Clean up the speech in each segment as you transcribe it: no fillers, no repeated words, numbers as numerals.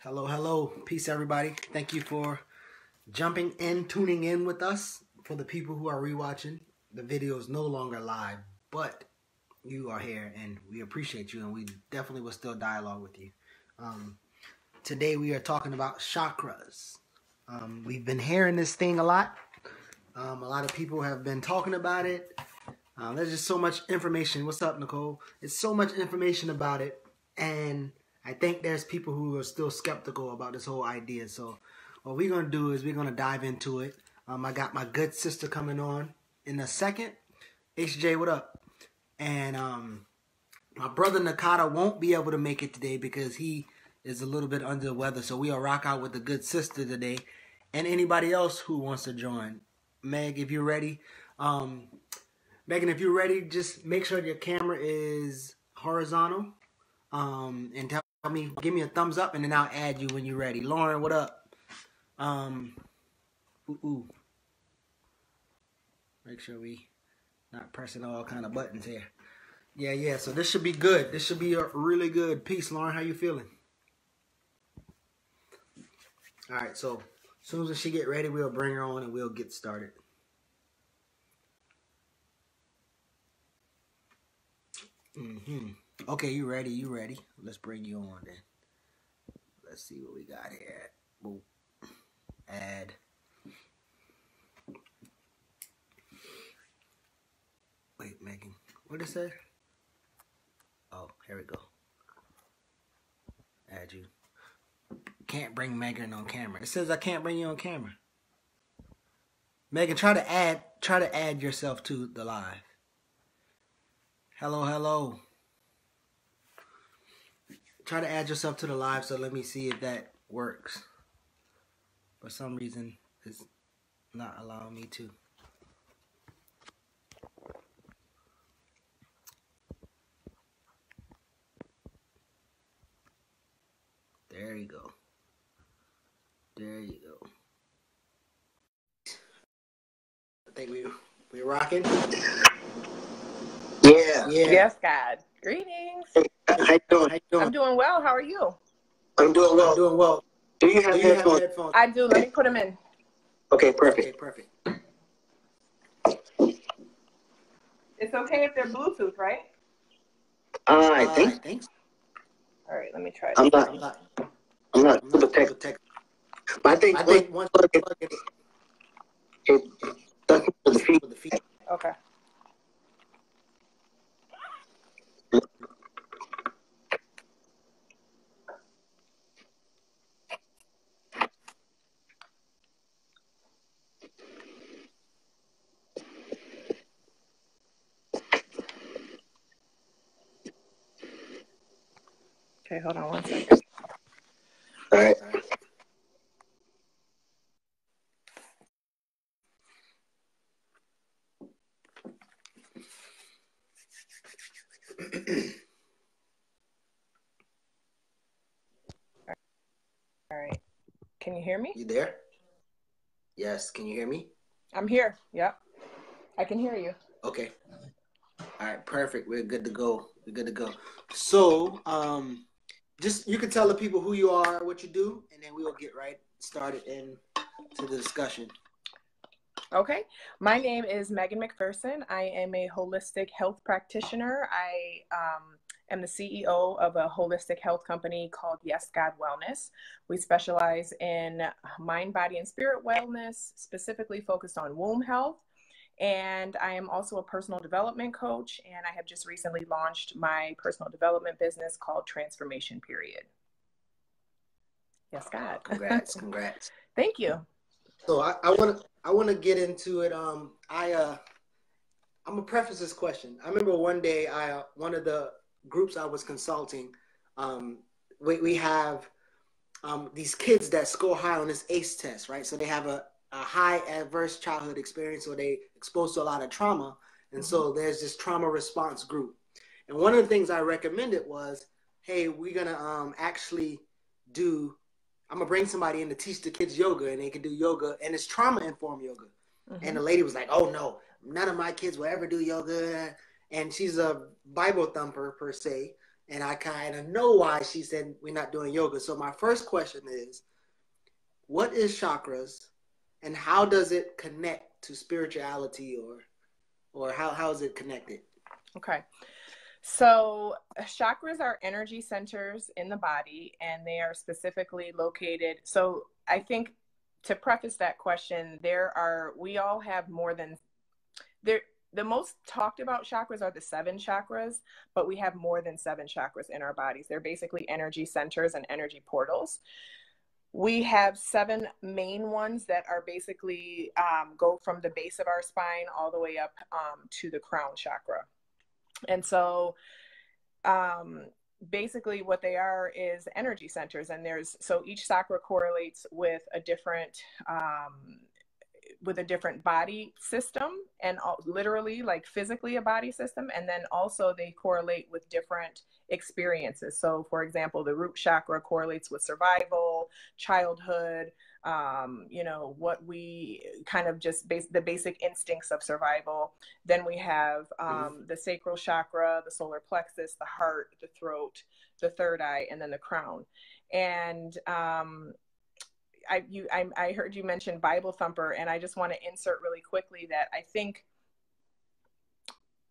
Hello, hello. Peace, everybody. Thank you for jumping in, tuning in with us. For the people who are rewatching, the video is no longer live, but you are here, and we appreciate you, and we definitely will still dialogue with you. Today, we are talking about chakras. We've been hearing this thing a lot. A lot of people have been talking about it. There's just so much information. What's up, Nicole? It's so much information about it, and I think there's people who are still skeptical about this whole idea. So what we're going to do is we're going to dive into it. I got my good sister coming on in a second. HJ, what up? And my brother Nakata won't be able to make it today because he is a little bit under the weather. So we'll rock out with the good sister today. And anybody else who wants to join. Meg, if you're ready. Megan, if you're ready, just make sure your camera is horizontal. And tell me, give me a thumbs up, and then I'll add you when you're ready. Lauren, what up? Make sure we not pressing all kind of buttons here. Yeah. So this should be good. This should be a really good piece. Lauren, how you feeling? All right. So as soon as she get ready, we'll bring her on and we'll get started. Okay, you ready? Let's bring you on then. Let's see what we got here. Boom. Add. Wait, Megan. What did it say? Oh, here we go. Add you. Can't bring Megan on camera. It says I can't bring you on camera. Megan, try to add yourself to the live. Hello. Try to add yourself to the live, so let me see if that works. For some reason, it's not allowing me to. There you go. I think we're rocking. Yeah. Yes, God. Greetings. How you doing? I'm doing well. How are you? I'm doing well. Do you have headphones? I do. Let me put them in. Okay, perfect. It's okay if they're Bluetooth, right? I think so. All right, let me try I'm this. not super tech. But I think once you plug it doesn't with the feet. Okay. Okay, hold on one second. All right. All right. Can you hear me? You there? Yes. Can you hear me? I'm here. Yep. I can hear you. Okay. All right. Perfect. We're good to go. So, just you can tell the people who you are, what you do, and then we will get right started into the discussion. Okay. My name is Megan McPherson. I am a holistic health practitioner. I am the CEO of a holistic health company called Yes God Wellness. We specialize in mind, body, and spirit wellness, specifically focused on womb health. And I am also a personal development coach, and I have just recently launched my personal development business called Transformation Period. Yes, God. Congrats. Thank you. So I want to get into it. I'm gonna preface this question. I remember one day one of the groups I was consulting, we have these kids that score high on this ACE test, right? So they have a high adverse childhood experience, or they exposed to a lot of trauma, and so there's this trauma response group. And one of the things I recommended was, hey, we're gonna actually do. I'm gonna bring somebody in to teach the kids yoga, and they can do yoga, and it's trauma-informed yoga. And the lady was like, "Oh no, none of my kids will ever do yoga." And she's a Bible thumper per se, and I kind of know why she said we're not doing yoga. So my first question is, what is chakras, and how does it connect to spirituality, or how is it connected? Okay. So chakras are energy centers in the body, and they are specifically located. So I think, to preface that question, we all have more than there. The most talked about chakras are the 7 chakras, but we have more than 7 chakras in our bodies. They're basically energy centers and energy portals. We have 7 main ones that are basically go from the base of our spine all the way up to the crown chakra. And so basically what they are is energy centers. And so each chakra correlates with a different body system, and literally, like, physically a body system. And then also they correlate with different experiences. So for example, the root chakra correlates with survival, childhood, what we kind of just the basic instincts of survival. Then we have the sacral chakra, the solar plexus, the heart, the throat, the third eye, and then the crown. And I heard you mention Bible thumper, and I just want to insert really quickly that I think,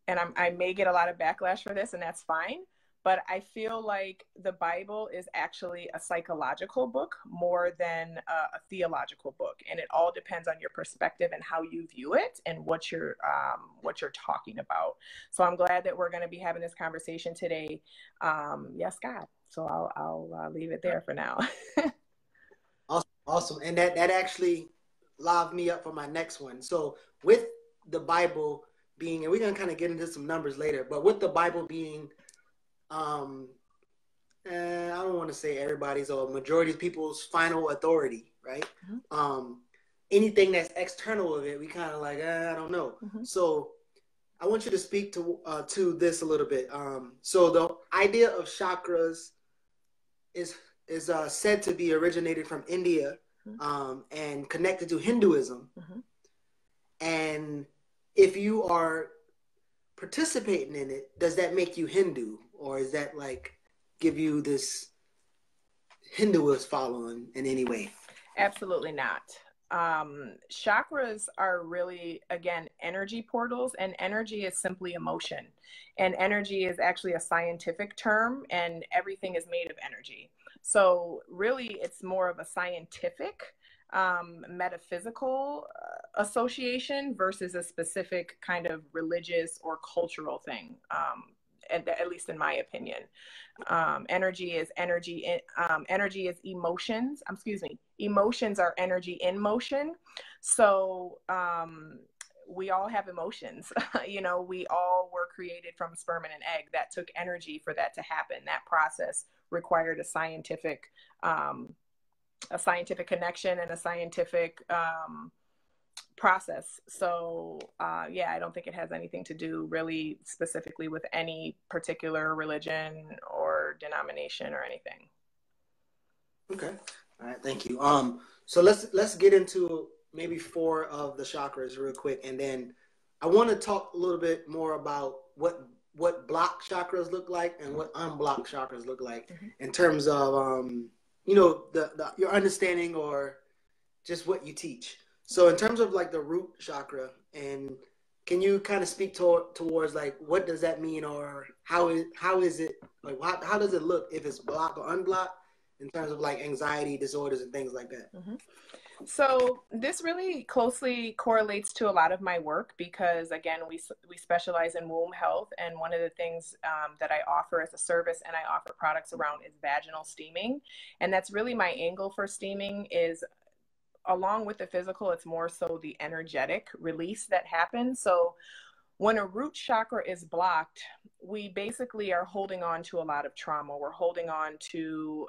and I may get a lot of backlash for this, and that's fine, but I feel like the Bible is actually a psychological book more than a theological book, and it all depends on your perspective and how you view it and what you're talking about. So I'm glad that we're going to be having this conversation today. Yes, God. So I'll leave it there for now. Awesome. And that actually lobbed me up for my next one. So with the Bible being, and we're going to kind of get into some numbers later, but with the Bible being, I don't want to say everybody's or majority of people's final authority, right? Mm-hmm. Anything that's external of it, we kind of like, I don't know. Mm-hmm. So I want you to speak to this a little bit. So the idea of chakras is said to be originated from India, and connected to Hinduism. Mm-hmm. And if you are participating in it, does that make you Hindu, or is that like give you this Hinduist following in any way? Absolutely not. Chakras are really, again, energy portals, and energy is simply emotion. And energy is actually a scientific term, and everything is made of energy. So really, it's more of a scientific, metaphysical association versus a specific kind of religious or cultural thing, at least in my opinion. Energy is energy. Energy is emotions. Emotions are energy in motion. So we all have emotions. We all were created from sperm and an egg. That took energy for that to happen. That process required a scientific connection and a scientific process. So I don't think it has anything to do really specifically with any particular religion or denomination or anything. Okay. All right. Thank you. So let's get into maybe 4 of the chakras real quick, and then I want to talk a little bit more about what blocked chakras look like and what unblocked chakras look like, mm-hmm. in terms of your understanding or just what you teach. So in terms of like the root chakra, and can you kind of speak towards like what does that mean, or how is it like how does it look if it's blocked or unblocked in terms of like anxiety disorders and things like that? Mm-hmm. So this really closely correlates to a lot of my work because, again, we specialize in womb health. And one of the things that I offer as a service and I offer products around is vaginal steaming. And that's really my angle for steaming is, along with the physical, it's more so the energetic release that happens. So when a root chakra is blocked, we basically are holding on to a lot of trauma. We're holding on to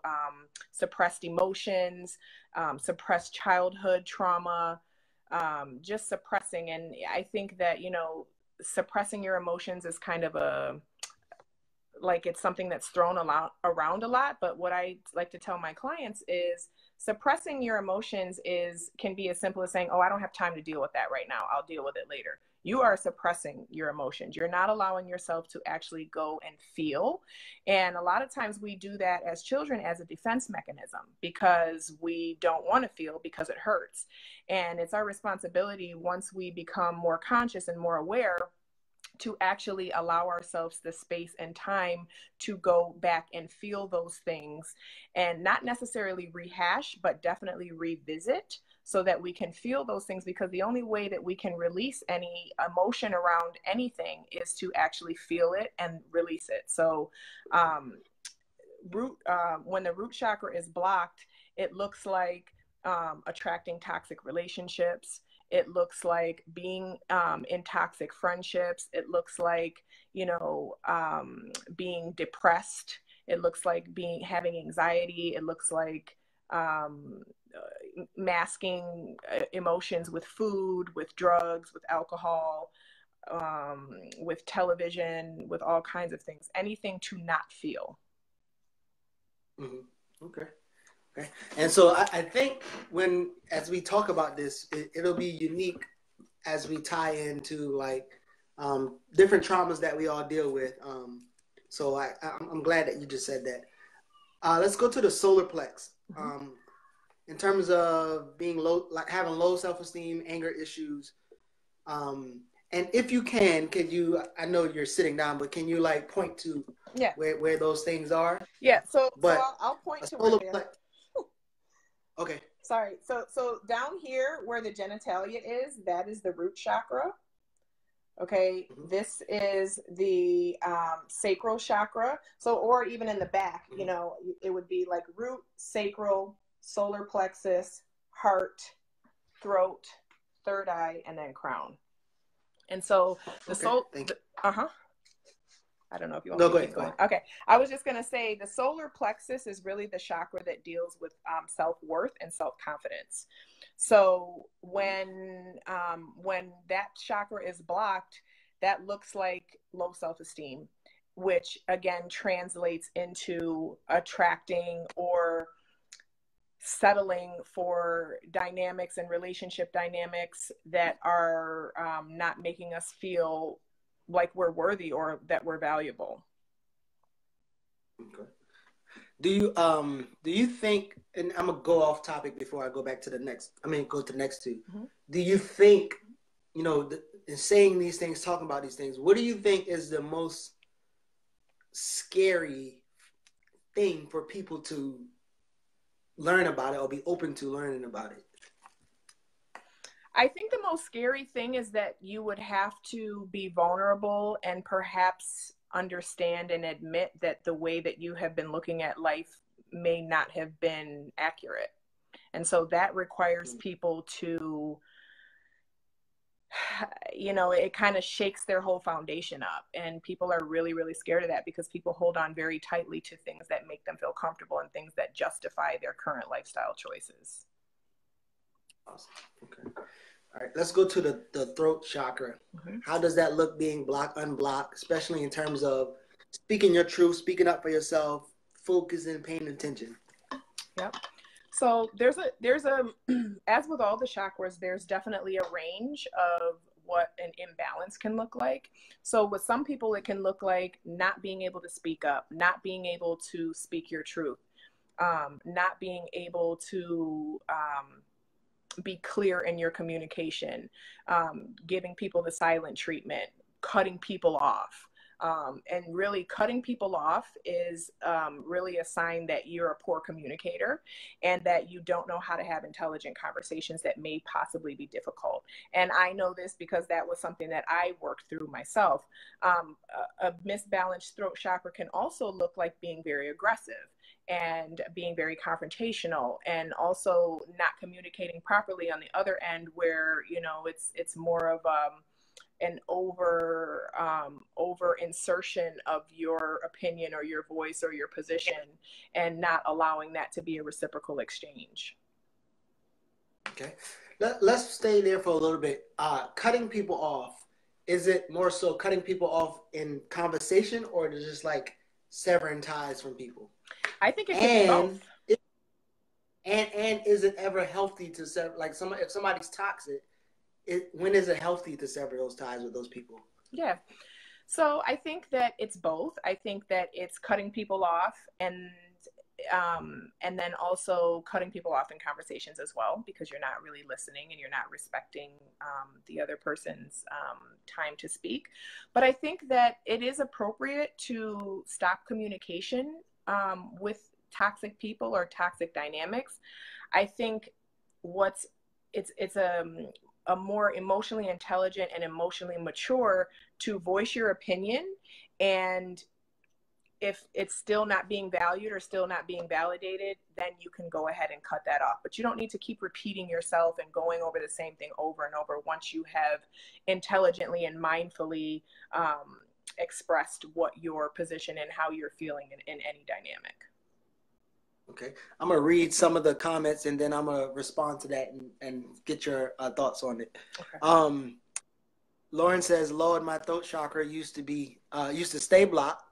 suppressed emotions, suppressed childhood trauma, just suppressing. And I think that, suppressing your emotions is kind of it's something that's thrown around a lot. But what I like to tell my clients is suppressing your emotions can be as simple as saying, oh, I don't have time to deal with that right now. I'll deal with it later. you are suppressing your emotions. You're not allowing yourself to actually go and feel. And a lot of times we do that as children as a defense mechanism because we don't want to feel because it hurts. And it's our responsibility, once we become more conscious and more aware, to actually allow ourselves the space and time to go back and feel those things, and not necessarily rehash, but definitely revisit, so that we can feel those things, because the only way that we can release any emotion around anything is to actually feel it and release it. So when the root chakra is blocked, it looks like attracting toxic relationships. It looks like being in toxic friendships. It looks like, being depressed. It looks like having anxiety. It looks like masking emotions with food, with drugs, with alcohol, with television, with all kinds of things. Anything to not feel. Mm-hmm. Okay. And so I think as we talk about this, it'll be unique as we tie into different traumas that we all deal with. So I'm glad that you just said that. Let's go to the solar plex. Mm-hmm. In terms of being low, having low self-esteem, anger issues, and if you can you? I know you're sitting down, but can you point to where those things are? Yeah. So I'll point to where they are. Okay. Sorry. So down here where the genitalia is, that is the root chakra. Okay. Mm-hmm. This is the sacral chakra. So, or even in the back, mm-hmm. It would be like root, sacral, solar plexus, heart, throat, third eye, and then crown. And so the soul. I don't know if you want me to keep going. Okay. I was just going to say the solar plexus is really the chakra that deals with self-worth and self-confidence. So when that chakra is blocked, that looks like low self-esteem, which again translates into attracting or settling for dynamics and relationship dynamics that are not making us feel like we're worthy or that we're valuable. Okay. Do you think, and I'm gonna go off topic before I go back to the next, go to the next two. Mm-hmm. Do you think, in saying these things, talking about these things, what do you think is the most scary thing for people to learn about it or be open to learning about it? I think the most scary thing is that you would have to be vulnerable and perhaps understand and admit that the way that you have been looking at life may not have been accurate. And so that requires people to, it kind of shakes their whole foundation up. And people are really, really scared of that because people hold on very tightly to things that make them feel comfortable and things that justify their current lifestyle choices. Awesome. Okay. All right. Let's go to the throat chakra. Mm-hmm. How does that look being unblocked, especially in terms of speaking your truth, speaking up for yourself, focusing, paying attention? Yep. So there's a as with all the chakras, there's definitely a range of what an imbalance can look like. So with some people, it can look like not being able to speak up, not being able to speak your truth, not being able to be clear in your communication, giving people the silent treatment, cutting people off. And really cutting people off is really a sign that you're a poor communicator and that you don't know how to have intelligent conversations that may possibly be difficult. And I know this because that was something that I worked through myself. A misbalanced throat chakra can also look like being very aggressive and being very confrontational, and also not communicating properly on the other end, where it's more of an over insertion of your opinion or your voice or your position, and not allowing that to be a reciprocal exchange. Okay, let's stay there for a little bit. Cutting people off, is it more so cutting people off in conversation, or is it just like severing ties from people? I think it can be both. And is it ever healthy to sever? Like if somebody's toxic, when is it healthy to sever those ties with those people? Yeah. So I think that it's both. I think that it's cutting people off and then also cutting people off in conversations as well, because you're not really listening and you're not respecting the other person's time to speak. But I think that it is appropriate to stop communication with toxic people or toxic dynamics. I think what's it's a more emotionally intelligent and emotionally mature to voice your opinion, and if it's still not being valued or still not being validated, then you can go ahead and cut that off. But you don't need to keep repeating yourself and going over the same thing over and over once you have intelligently and mindfully expressed what your position and how you're feeling in any dynamic. Okay, I'm gonna read some of the comments and then I'm gonna respond to that and get your thoughts on it. Okay. Lauren says, "Lord, my throat chakra used to stay blocked."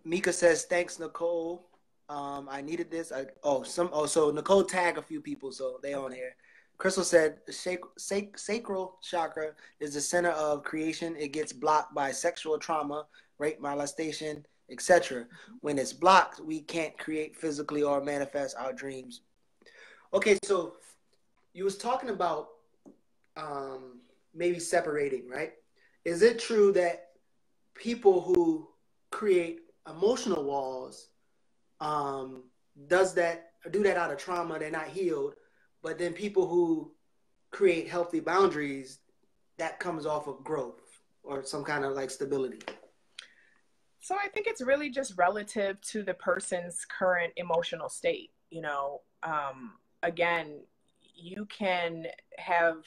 Mika says, "Thanks, Nicole. I needed this." So Nicole tagged a few people, so they on here. Crystal said, "Sacral chakra is the center of creation. It gets blocked by sexual trauma, rape, molestation, etc. When it's blocked, we can't create physically or manifest our dreams." Okay, so you was talking about maybe separating, right? Is it true that people who create emotional walls do that out of trauma, they're not healed, but then people who create healthy boundaries, that comes off of growth or some kind of like stability? So I think it's really just relative to the person's current emotional state. Again, you can have,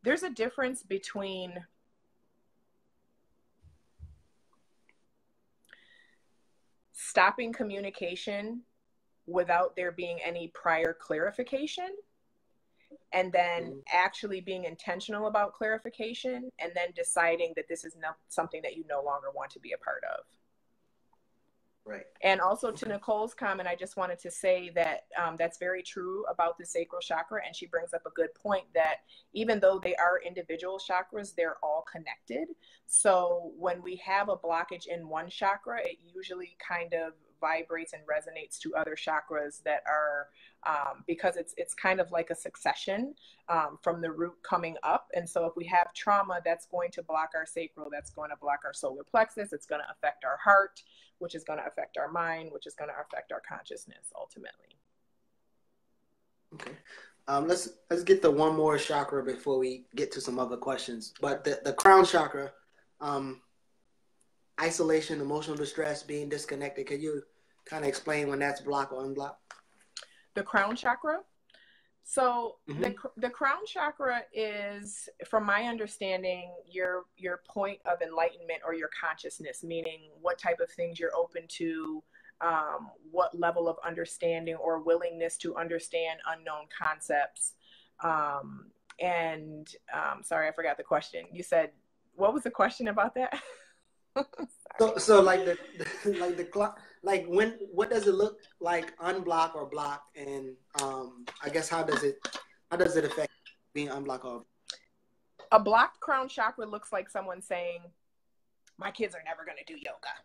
there's a difference between stopping communication without there being any prior clarification, and then actually being intentional about clarification, and then deciding that this is not something that you no longer want to be a part of. Right. And also to Nicole's comment, I just wanted to say that that's very true about the sacral chakra. And she brings up a good point that even though they are individual chakras, they're all connected. So when we have a blockage in one chakra, it usually kind of vibrates and resonates to other chakras that are, because it's kind of like a succession from the root coming up. And so if we have trauma, that's going to block our sacral, that's going to block our solar plexus, it's going to affect our heart, which is going to affect our mind, which is going to affect our consciousness ultimately. Okay. Let's get the one more chakra before we get to some other questions. But the crown chakra, isolation, emotional distress, being disconnected. Can you kind of explain when that's blocked or unblocked? The crown chakra? So the crown chakra is, from my understanding, your point of enlightenment or your consciousness, meaning what type of things you're open to, what level of understanding or willingness to understand unknown concepts. Sorry, I forgot the question. You said, what was the question about that? So what does it look like unblock or block, and I guess how does it affect being unblocked or a blocked crown chakra looks like someone saying, my kids are never going to do yoga.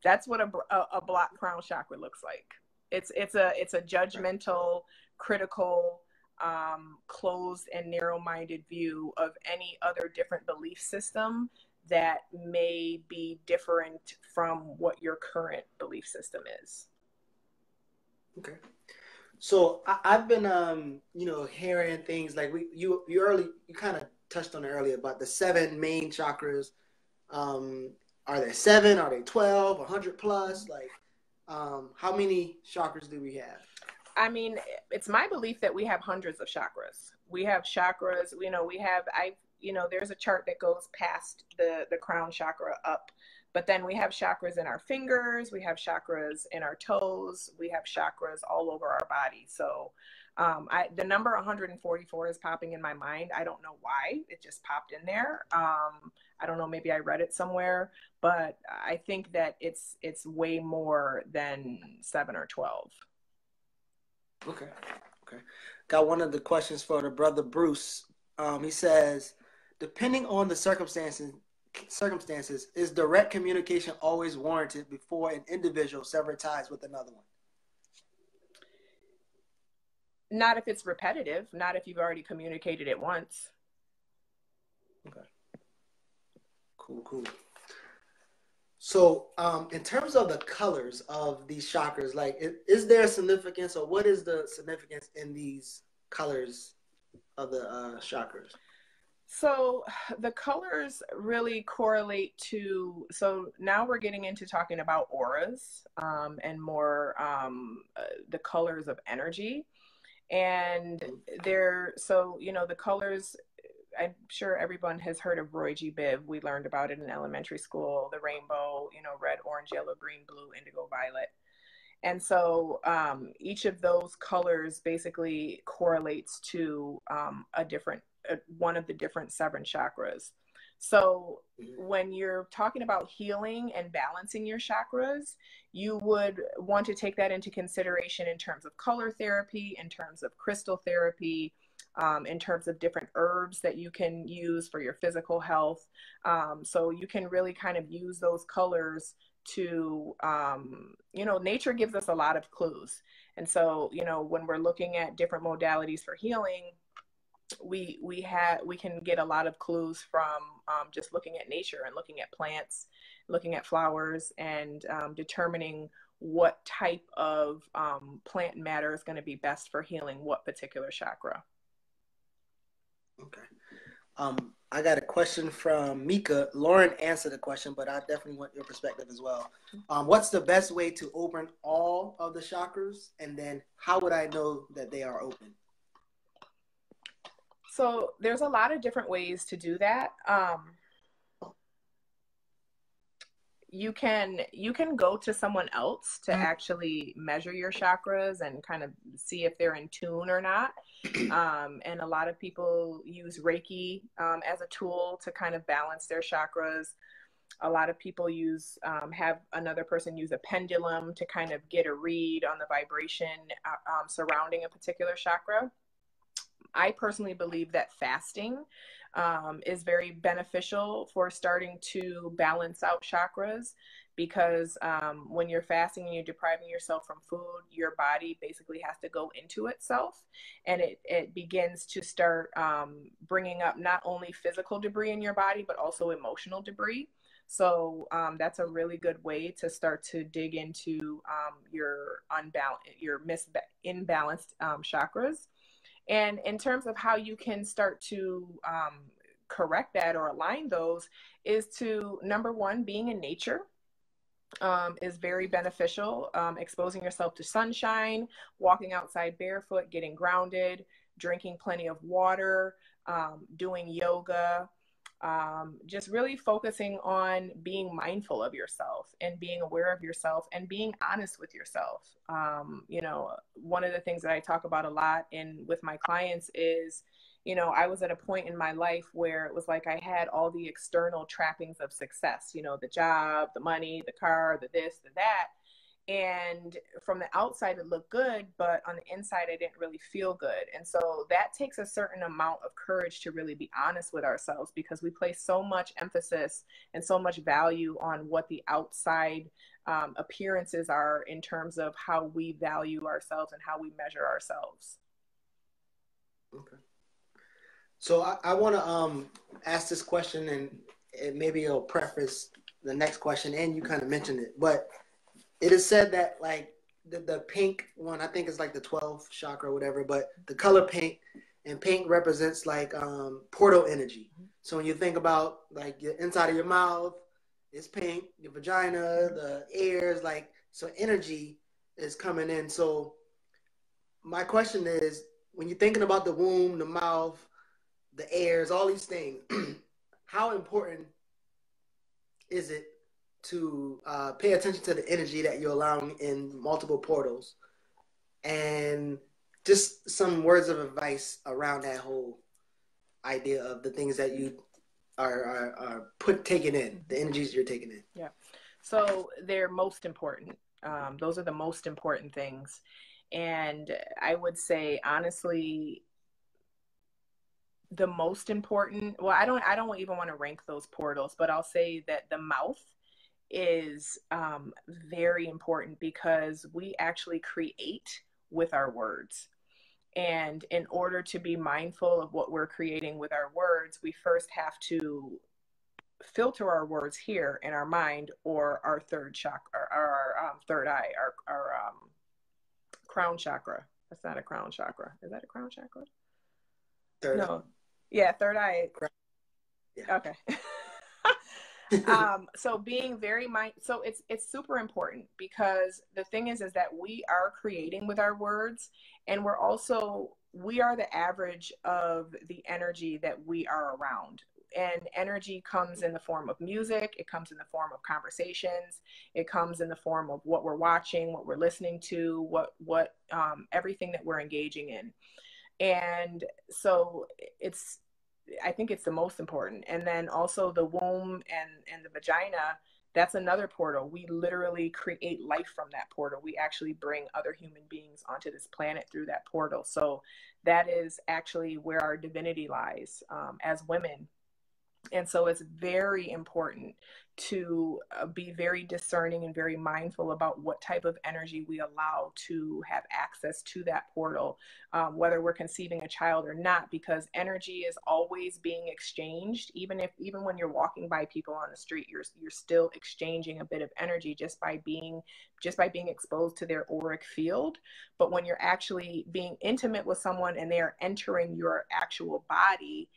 That's what a blocked crown chakra looks like. It's a judgmental, critical, closed and narrow-minded view of any other different belief system that may be different from what your current belief system is. Okay. So I've been, hearing things like you kind of touched on it earlier about the 7 main chakras. Are there 7? Are they 12? 100 plus? Like, how many chakras do we have? I mean, it's my belief that we have hundreds of chakras. We have chakras. There's a chart that goes past the crown chakra up, but then we have chakras in our fingers, we have chakras in our toes, we have chakras all over our body. So the number 144 is popping in my mind. I don't know why, it just popped in there. I don't know, maybe I read it somewhere, but I think that it's way more than 7 or 12. Okay. Got one of the questions for the brother Bruce. He says, depending on the circumstances, is direct communication always warranted before an individual sever ties with another one? Not if it's repetitive, not if you've already communicated it once. Okay. Cool. So, in terms of the colors of these chakras, like, is there a significance, or what is the significance in these colors of the chakras? So the colors really correlate to, so now we're getting into talking about auras, and more the colors of energy. And so, the colors, I'm sure everyone has heard of Roy G. Biv. We learned about it in elementary school, the rainbow, red, orange, yellow, green, blue, indigo, violet. And so each of those colors basically correlates to one of the different 7 chakras. So when you're talking about healing and balancing your chakras, you would want to take that into consideration in terms of color therapy, in terms of crystal therapy, in terms of different herbs that you can use for your physical health. So you can really kind of use those colors to, nature gives us a lot of clues. And so, when we're looking at different modalities for healing, we can get a lot of clues from just looking at nature and looking at plants, looking at flowers, and determining what type of plant matter is going to be best for healing what particular chakra. Okay. I got a question from Mika. Lauren answered the question, but I definitely want your perspective as well. What's the best way to open all of the chakras? And then how would I know that they are open? So there's a lot of different ways to do that. You can go to someone else to actually measure your chakras and kind of see if they're in tune or not. And a lot of people use Reiki as a tool to kind of balance their chakras. A lot of people have another person use a pendulum to kind of get a read on the vibration surrounding a particular chakra. I personally believe that fasting is very beneficial for starting to balance out chakras, because when you're fasting and you're depriving yourself from food, your body basically has to go into itself, and it begins to start bringing up not only physical debris in your body, but also emotional debris. So that's a really good way to start to dig into your imbalanced chakras. And in terms of how you can start to correct that or align those, is to, number one, being in nature is very beneficial. Exposing yourself to sunshine, walking outside barefoot, getting grounded, drinking plenty of water, doing yoga, just really focusing on being mindful of yourself and being aware of yourself and being honest with yourself. One of the things that I talk about a lot with my clients is, I was at a point in my life where it was like I had all the external trappings of success, the job, the money, the car, the this, the that. And from the outside, it looked good, but on the inside, I didn't really feel good. And so that takes a certain amount of courage to really be honest with ourselves, because we place so much emphasis and so much value on what the outside appearances are in terms of how we value ourselves and how we measure ourselves. Okay. So I want to ask this question, and maybe it'll preface the next question, and you kind of mentioned it, but it is said that, like, the pink one, I think it's like the 12th chakra or whatever, but the color pink, and pink represents like portal energy. So when you think about like your inside of your mouth, it's pink, your vagina, the ears, like, so energy is coming in. So my question is, when you're thinking about the womb, the mouth, the ears, all these things, how important is it to pay attention to the energy that you're allowing in multiple portals, and just some words of advice around that whole idea of the things that you are taking in, the energies you're taking in? Yeah. So they're most important. Those are the most important things. And I would say, honestly, the most important, well, I don't even want to rank those portals, but I'll say that the mouth is very important because we actually create with our words. And in order to be mindful of what we're creating with our words, we first have to filter our words here in our mind, or our third chakra, our third eye, our crown chakra. That's not a crown chakra. Is that a crown chakra? Third. No. Yeah, third eye. Yeah. Okay. So being very so it's super important, because the thing is that we are creating with our words, and we are the average of the energy that we are around. And energy comes in the form of music, it comes in the form of conversations, it comes in the form of what we're watching, what we're listening to, what everything that we're engaging in. And so I think it's the most important. And then also the womb and the vagina, that's another portal. We literally create life from that portal. We actually bring other human beings onto this planet through that portal. So that is actually where our divinity lies, as women. And so it's very important to be very discerning and very mindful about what type of energy we allow to have access to that portal, whether we're conceiving a child or not, because energy is always being exchanged. Even when you're walking by people on the street, you're still exchanging a bit of energy just by being exposed to their auric field. But when you're actually being intimate with someone and they are entering your actual body,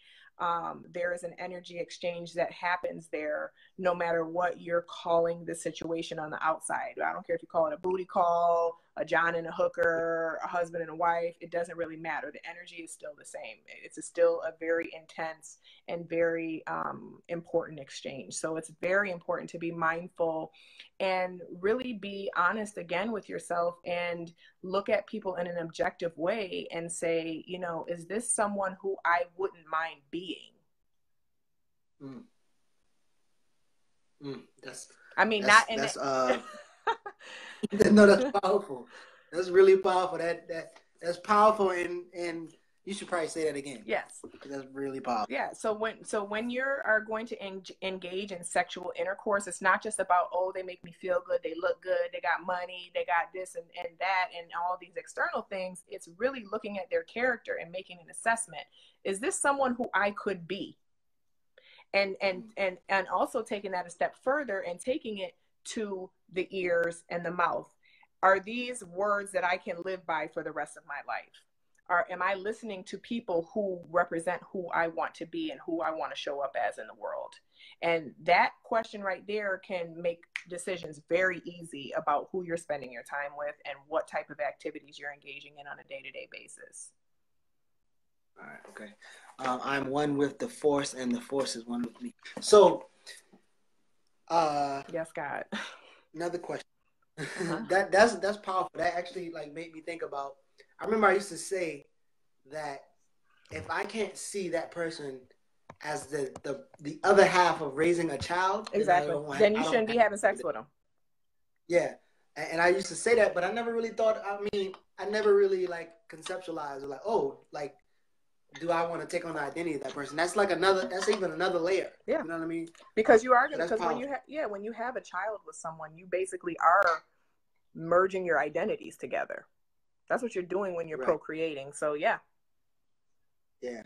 there is an energy exchange that happens there, no matter what you're calling the situation on the outside. I don't care if you call it a booty call, a John and a hooker, a husband and a wife. It doesn't really matter. The energy is still the same. It's still a very intense and very important exchange. So it's very important to be mindful and really be honest again with yourself, and look at people in an objective way and say, is this someone who I wouldn't mind being? That's no, that's powerful. That's really powerful. That's powerful, and you should probably say that again. Yes, that's really powerful. Yeah. So when you are going to engage in sexual intercourse, it's not just about, oh, they make me feel good, they look good, they got money, they got this and that, and all these external things. It's really looking at their character and making an assessment. Is this someone who I could be? And also taking that a step further and taking it to the ears and the mouth. Are these words that I can live by for the rest of my life? Am I listening to people who represent who I want to be and who I want to show up as in the world? And that question right there can make decisions very easy about who you're spending your time with and what type of activities you're engaging in on a day-to-day basis. All right, okay. I'm one with the force, and the force is one with me. So, yes, God. Another question. That's powerful. That actually made me think about. I remember I used to say that if I can't see that person as the other half of raising a child, exactly, then you shouldn't be having sex with them. Yeah, and I used to say that, but I never really thought. I never really conceptualized do I want to take on the identity of that person? That's even another layer. Yeah. You know what I mean? Because you are going to, because when you have a child with someone, you basically are merging your identities together. That's what you're doing when you're procreating. So yeah. Yeah.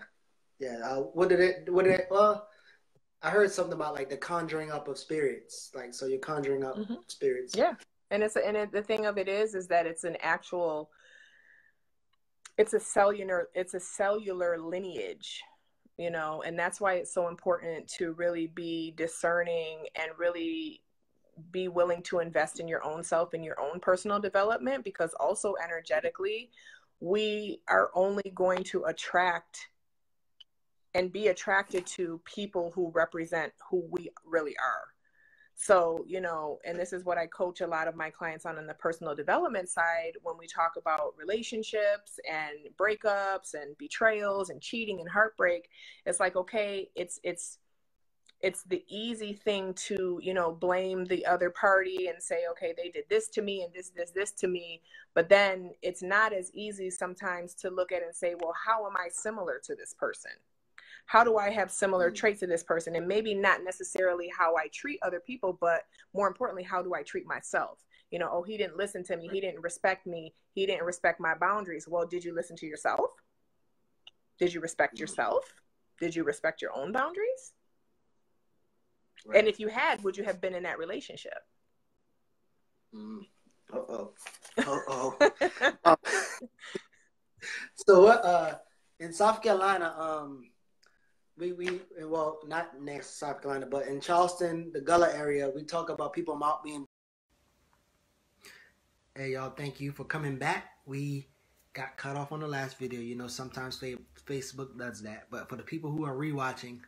Well, I heard something about the conjuring up of spirits. So you're conjuring up spirits. Yeah. And the thing of it is that it's an actual, it's a cellular lineage, and that's why it's so important to really be discerning and really be willing to invest in your own self and your own personal development, because also energetically, we are only going to attract and be attracted to people who represent who we really are. So, and this is what I coach a lot of my clients on the personal development side, when we talk about relationships and breakups and betrayals and cheating and heartbreak. It's okay, it's the easy thing to, blame the other party and say, okay, they did this to me and this to me. But then it's not as easy sometimes to look at it and say, well, how am I similar to this person? how do I have similar traits to this person? And maybe not necessarily how I treat other people, but more importantly, how do I treat myself? You know, oh, he didn't listen to me. He didn't respect me. He didn't respect my boundaries. Well, did you listen to yourself? Did you respect yourself? Did you respect your own boundaries? Right. And if you had, would you have been in that relationship? Uh-oh. Uh-oh. So what, in South Carolina, well, not next South Carolina, but in Charleston, the Gullah area, we talk about people out being. Hey, y'all, thank you for coming back. We got cut off on the last video. You know, sometimes Facebook does that. But for the people who are rewatching,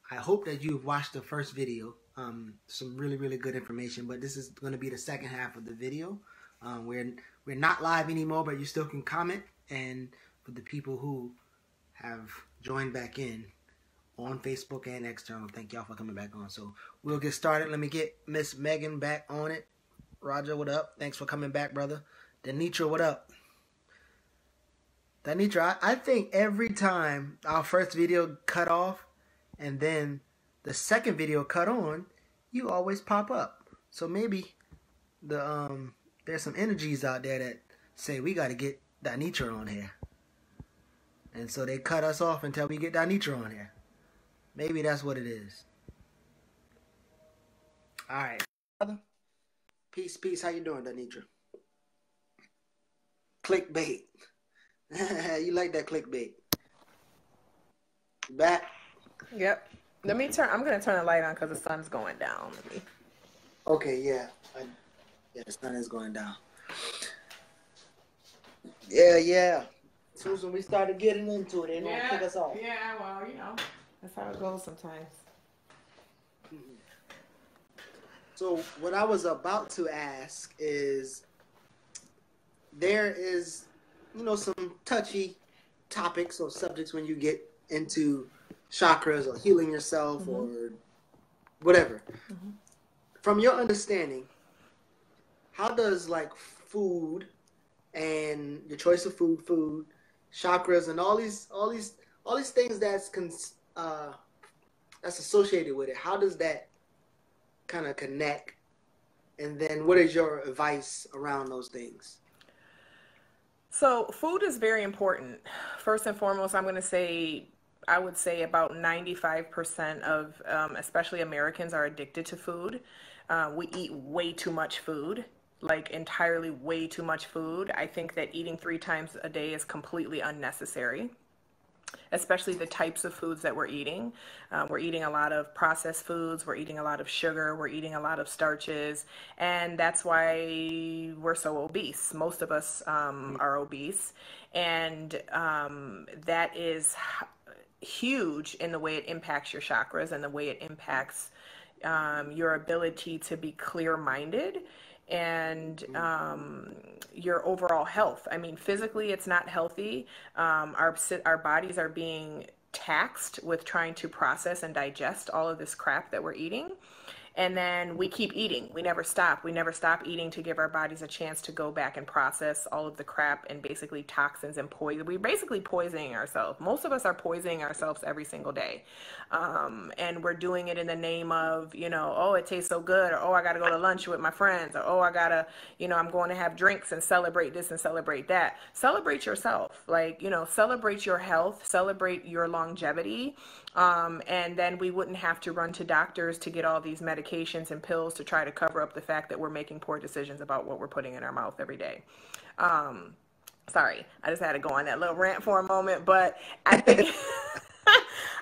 I hope that you've watched the first video. Some really, really good information. But this is going to be the second half of the video. We're not live anymore, but you still can comment. And for the people who have joined back in on Facebook and external, thank y'all for coming back on. So we'll get started. Let me get Miss Megan back on it. Roger, what up? Thanks for coming back, brother. Danitra, what up? Danitra, I think every time our first video cut off and then the second video cut on, you always pop up. So maybe there's some energies out there that say we got to get Danitra on here. And so they cut us off until we get Danitra on here. Maybe that's what it is. All right, brother. Peace, peace. How you doing, Danitra? Clickbait. You like that clickbait? Back? Yep. Let me turn. I'm gonna turn the light on because the sun's going down. Okay. Yeah. Yeah. The sun is going down. Yeah. As soon as we started getting into it, they don't kick us off. Yeah. Well, you know, that's how it goes sometimes. So what I was about to ask is, there is, you know, some touchy topics or subjects when you get into chakras or healing yourself or whatever. From your understanding, how does like food and your choice of food, chakras, and all these things that's associated with it, how does that kind of connect? And then what is your advice around those things? So food is very important. First and foremost, I would say about 95% of especially Americans are addicted to food. We eat way too much food, like entirely way too much food. I think that eating 3 times a day is completely unnecessary, especially the types of foods that we're eating. We're eating a lot of processed foods, we're eating a lot of sugar, we're eating a lot of starches, and that's why we're so obese. Most of us are obese, and that is huge in the way it impacts your chakras and the way it impacts your ability to be clear-minded and your overall health. I mean, physically, it's not healthy. Our bodies are being taxed with trying to process and digest all of this crap that we're eating. And then we keep eating. We never stop. We never stop eating to give our bodies a chance to go back and process all of the crap and basically toxins and poison. We're basically poisoning ourselves. Most of us are poisoning ourselves every single day. And we're doing it in the name of, you know, oh, it tastes so good, or oh, I got to go to lunch with my friends, or oh, I got to, you know, I'm going to have drinks and celebrate this and celebrate that. Celebrate yourself. Like, you know, celebrate your health, celebrate your longevity. And then we wouldn't have to run to doctors to get all these medications and pills to try to cover up the fact that we're making poor decisions about what we're putting in our mouth every day. Sorry, I just had to go on that little rant for a moment, but I think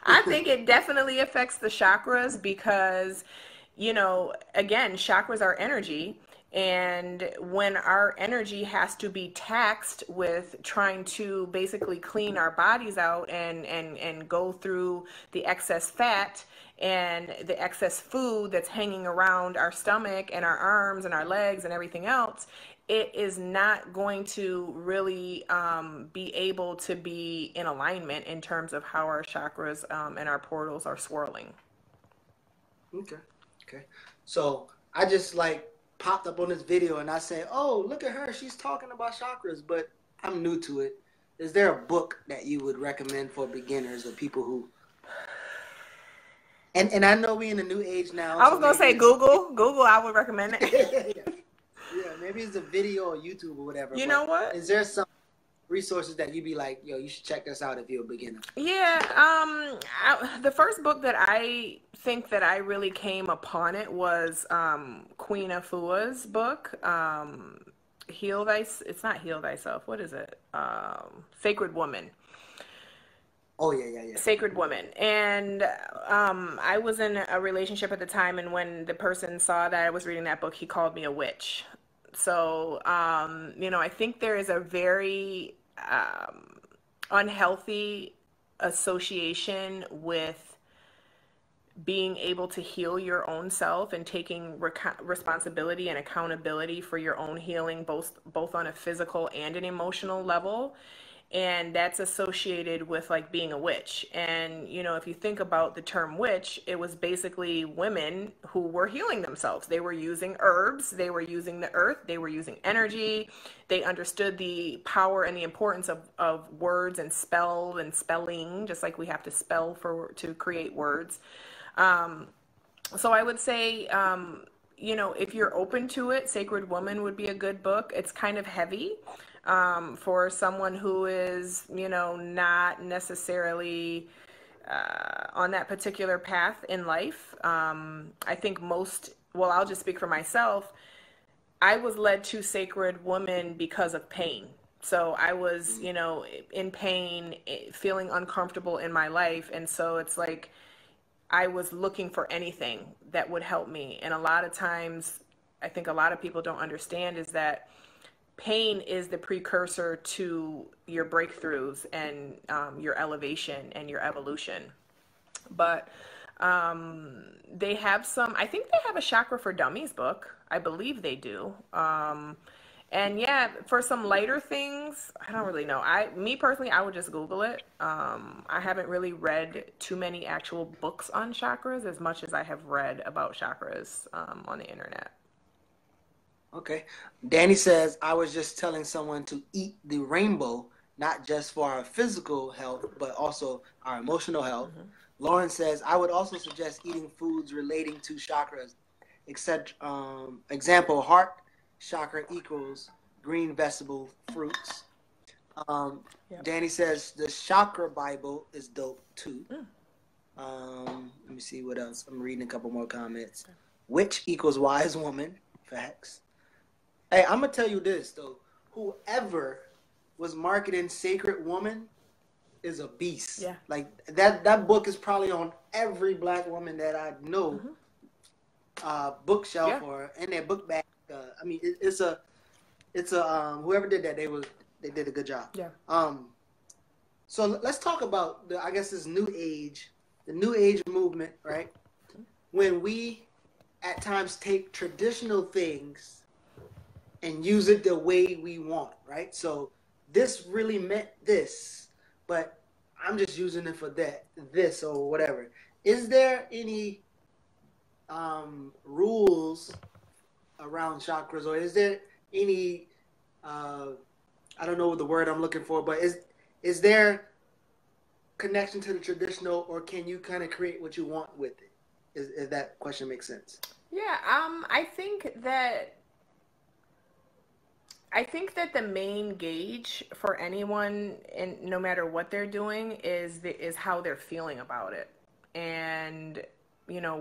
I think it definitely affects the chakras because, you know, again, chakras are energy. And when our energy has to be taxed with trying to basically clean our bodies out and go through the excess fat and the excess food that's hanging around our stomach and our arms and our legs and everything else, it is not going to really be able to be in alignment in terms of how our chakras and our portals are swirling. Okay. So I just popped up on this video and I said, oh, look at her, she's talking about chakras, but I'm new to it. Is there a book that you would recommend for beginners or people who And I know we in a new age now. I So was gonna say Google. Google, I would recommend it. Yeah, maybe it's a video or YouTube or whatever. You know what? Is there some resources that you'd be like, yo, you should check this out if you're a beginner? Yeah, the first book that I think that I really came upon it was Queen Afua's book, Heal Thy. It's not Heal Thyself. What is it? Sacred Woman. Oh yeah. Sacred Woman. And I was in a relationship at the time, and when the person saw that I was reading that book, he called me a witch. So, I think there is a very unhealthy association with being able to heal your own self and taking responsibility and accountability for your own healing, both on a physical and an emotional level. And that's associated with like being a witch. And if you think about the term witch, it was basically women who were healing themselves. They were using herbs, they were using the earth, they were using energy. They understood the power and the importance of words and spell and spelling, just like we have to spell to create words. So I would say, if you're open to it, Sacred Woman would be a good book. It's kind of heavy for someone who is, not necessarily on that particular path in life. I think I'll just speak for myself. I was led to Sacred Woman because of pain. So I was, in pain, feeling uncomfortable in my life. And so it's like I was looking for anything that would help me. And a lot of times, I think a lot of people don't understand is that pain is the precursor to your breakthroughs and your elevation and your evolution. But I think they have a Chakra for Dummies book. I believe they do. And yeah, for some lighter things, I don't really know. Me personally, I would just Google it. I haven't really read too many actual books on chakras as much as I have read about chakras on the internet. Okay. Danny says, I was just telling someone to eat the rainbow, not just for our physical health, but also our emotional health. Mm-hmm. Lauren says, I would also suggest eating foods relating to chakras, except, example, heart chakra equals green vegetable fruits. Yep. Danny says, the Chakra Bible is dope too. Let me see what else. I'm reading a couple more comments. Okay. Witch equals wise woman. Facts. Hey, I'm going to tell you this, though. Whoever was marketing Sacred Woman is a beast. Yeah. Like, that book is probably on every black woman that I know bookshelf or in their book bag. It's a whoever did that, they did a good job. Yeah. So let's talk about this new age, the new age movement, right? When we at times take traditional things and use it the way we want, right? So this really meant this, but I'm just using it for this or whatever. Is there any rules around chakras, or is there any I don't know what the word I'm looking for, but is there connection to the traditional, or can you kind of create what you want with it? If that question makes sense. Yeah, I think that the main gauge for anyone, and no matter what they're doing, is how they're feeling about it. And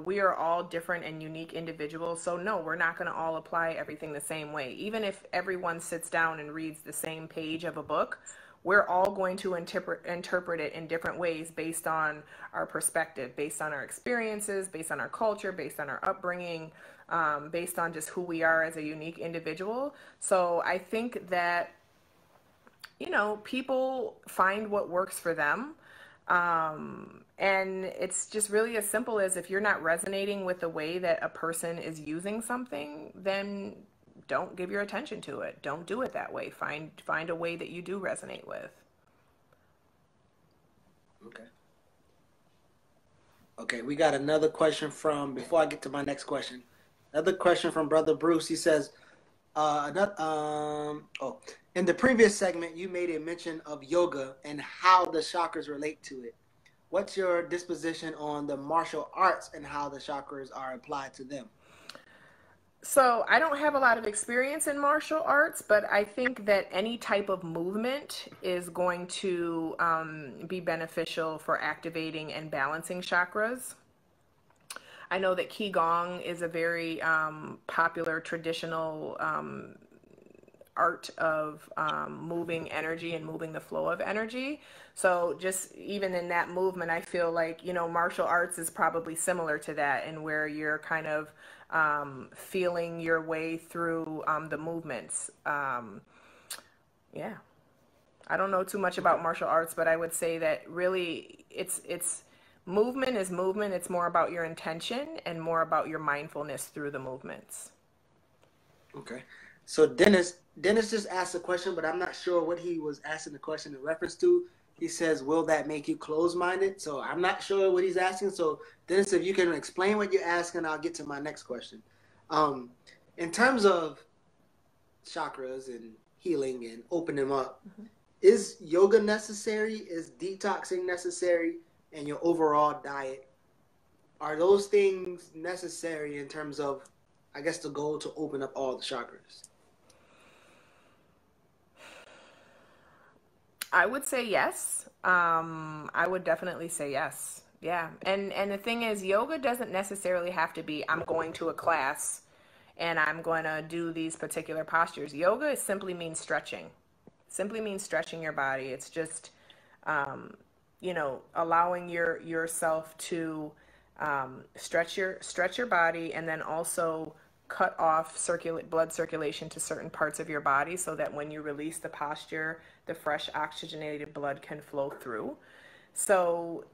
we are all different and unique individuals. So no, we're not going to all apply everything the same way. Even if everyone sits down and reads the same page of a book, we're all going to interpret it in different ways based on our perspective, based on our experiences, based on our culture, based on our upbringing, based on just who we are as a unique individual. So I think that, people find what works for them. And it's just really as simple as, if you're not resonating with the way that a person is using something, then don't give your attention to it. Don't do it that way. Find a way that you do resonate with. Okay, we got another question before I get to my next question, another question from Brother Bruce. He says, in the previous segment, you made a mention of yoga and how the chakras relate to it. what's your disposition on the martial arts and how the chakras are applied to them? So I don't have a lot of experience in martial arts, but I think that any type of movement is going to be beneficial for activating and balancing chakras. I know that Qigong is a very popular traditional art of moving energy and moving the flow of energy. So just even in that movement, I feel like, martial arts is probably similar to that, and where you're kind of feeling your way through the movements. Yeah. I don't know too much about martial arts, but I would say that really it's movement is movement. It's more about your intention and more about your mindfulness through the movements. Okay. So Dennis just asked a question, but I'm not sure what he was asking the question in reference to. He says, "Will that make you closed-minded?" So I'm not sure what he's asking. So Dennis, if you can explain what you're asking, I'll get to my next question. Um, in terms of chakras and healing and opening them up, is yoga necessary? Is detoxing necessary? And your overall diet, are those things necessary in terms of, I guess, the goal to open up all the chakras? I would say yes. I would definitely say yes. Yeah. And the thing is, yoga doesn't necessarily have to be, I'm going to a class and I'm going to do these particular postures. Yoga simply means stretching. Simply means stretching your body. It's just allowing yourself to stretch your body, and then also cut off blood circulation to certain parts of your body, so that when you release the posture, the fresh oxygenated blood can flow through. So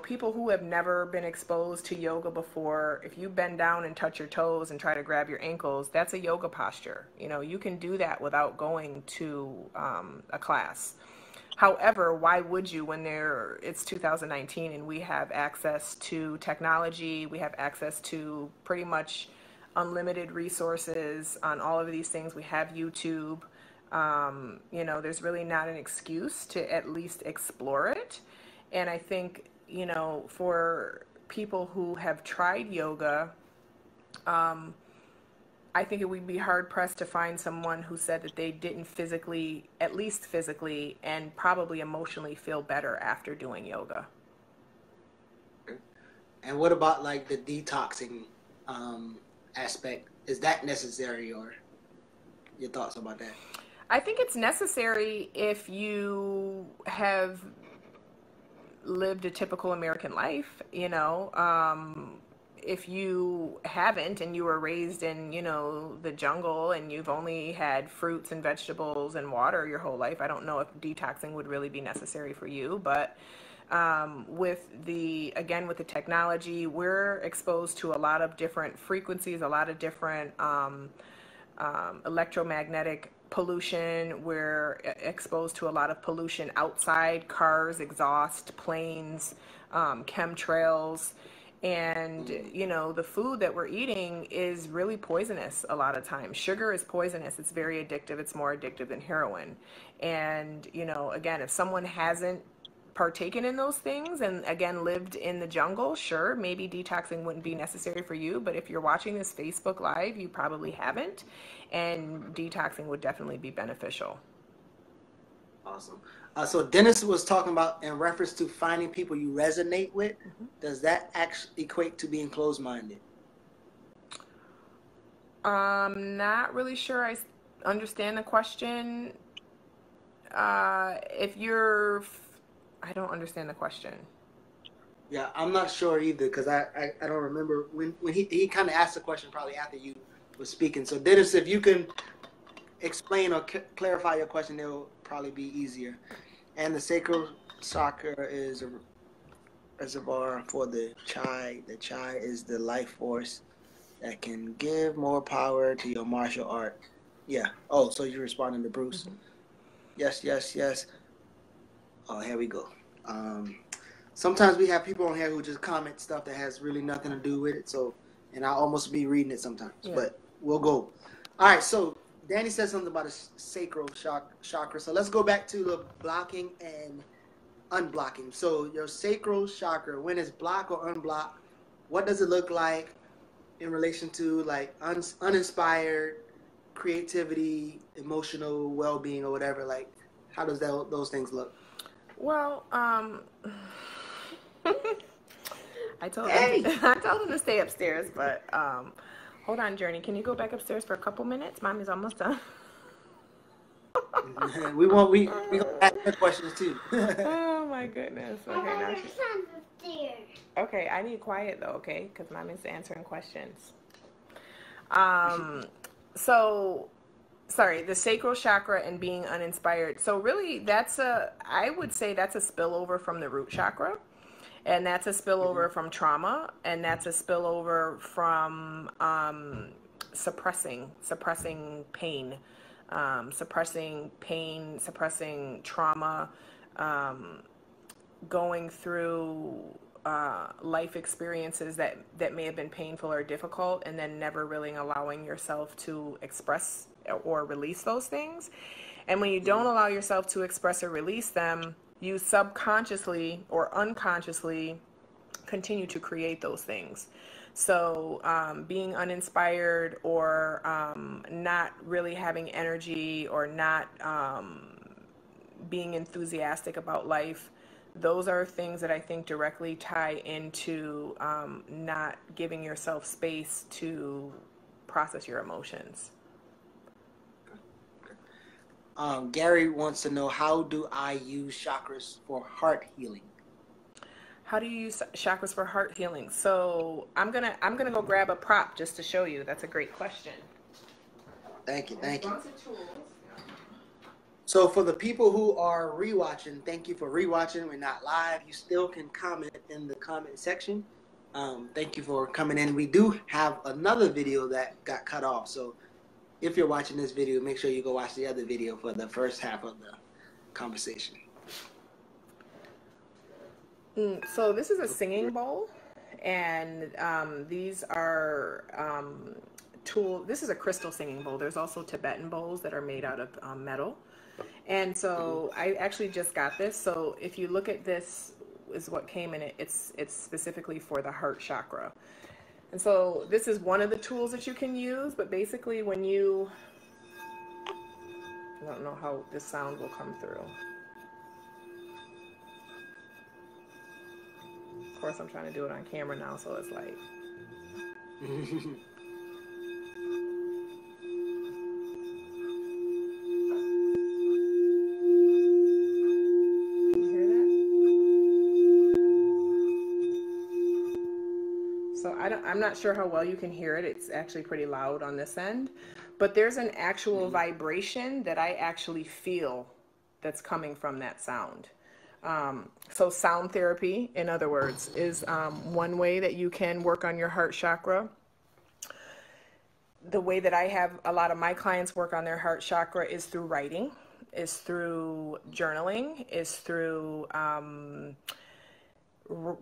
people who have never been exposed to yoga before, if you bend down and touch your toes and try to grab your ankles, that's a yoga posture. You can do that without going to a class. However, why would you when it's 2019 and we have access to technology, we have access to pretty much unlimited resources on all of these things. We have YouTube. There's really not an excuse to at least explore it. And I think, for people who have tried yoga, I think it would be hard pressed to find someone who said that they didn't physically, at least physically, and probably emotionally feel better after doing yoga. And what about like the detoxing aspect? Is that necessary, or your thoughts about that? I think it's necessary if you have lived a typical American life, if you haven't and you were raised in, the jungle and you've only had fruits and vegetables and water your whole life, I don't know if detoxing would really be necessary for you. But with the technology, we're exposed to a lot of different frequencies, a lot of different electromagnetic pollution. We're exposed to a lot of pollution outside: cars, exhaust, planes, chemtrails. And the food that we're eating is really poisonous a lot of times. Sugar is poisonous. It's very addictive. It's more addictive than heroin. And again, if someone hasn't partaken in those things and again lived in the jungle, sure, maybe detoxing wouldn't be necessary for you. But if you're watching this Facebook Live, you probably haven't, and detoxing would definitely be beneficial. Awesome. So Dennis was talking about in reference to finding people you resonate with. Mm-hmm. Does that actually equate to being closed-minded? Not really sure I understand the question. I don't understand the question. Yeah, I'm not sure either, because I don't remember when he kind of asked the question probably after you were speaking. So Dennis, if you can explain or clarify your question, it will probably be easier. And the sacral chakra is a reservoir for the chai. The chai is the life force that can give more power to your martial art. Yeah. Oh, so you're responding to Bruce. Mm-hmm. Yes. Oh, here we go. Sometimes we have people on here who just comment stuff that has really nothing to do with it. So, and I'll almost be reading it sometimes, but we'll go. All right. So Danny said something about a sacral chakra. So let's go back to the blocking and unblocking. So your sacral chakra, when it's blocked or unblocked, what does it look like in relation to like uninspired creativity, emotional well-being, or whatever? Like, how does those things look? Well, I told him Hey, I told him to stay upstairs, but hold on, Journey. Can you go back upstairs for a couple minutes? Mommy's almost done. we gonna ask her questions too. Oh my goodness. Okay, now okay, I need quiet though, okay? Because mommy's answering questions. So sorry, the sacral chakra and being uninspired. So really I would say that's a spillover from the root chakra. And that's a spillover from trauma, and that's a spillover from suppressing pain, suppressing trauma, going through life experiences that may have been painful or difficult, and then never really allowing yourself to express or release those things. And when you don't allow yourself to express or release them, you subconsciously or unconsciously continue to create those things. So being uninspired or not really having energy or not being enthusiastic about life, those are things that I think directly tie into not giving yourself space to process your emotions. Gary wants to know, how do I use chakras for heart healing? How do you use chakras for heart healing? So I'm gonna go grab a prop just to show you. That's a great question. Thank you. So for the people who are rewatching, thank you for rewatching. We're not live. You still can comment in the comment section. Thank you for coming in. We do have another video that got cut off. So if you're watching this video, make sure you go watch the other video for the first half of the conversation. So this is a singing bowl, and these are this is a crystal singing bowl. There's also Tibetan bowls that are made out of metal. And so I actually just got this. So if you look at this, is what came in it. It's specifically for the heart chakra. And so this is one of the tools that you can use. But basically when I don't know how this sound will come through. Of course, I'm trying to do it on camera now, so it's like... So I'm not sure how well you can hear it. It's actually pretty loud on this end. But there's an actual vibration that I actually feel that's coming from that sound. So sound therapy, in other words, is one way that you can work on your heart chakra. The way that I have a lot of my clients work on their heart chakra is through writing, is through journaling, is through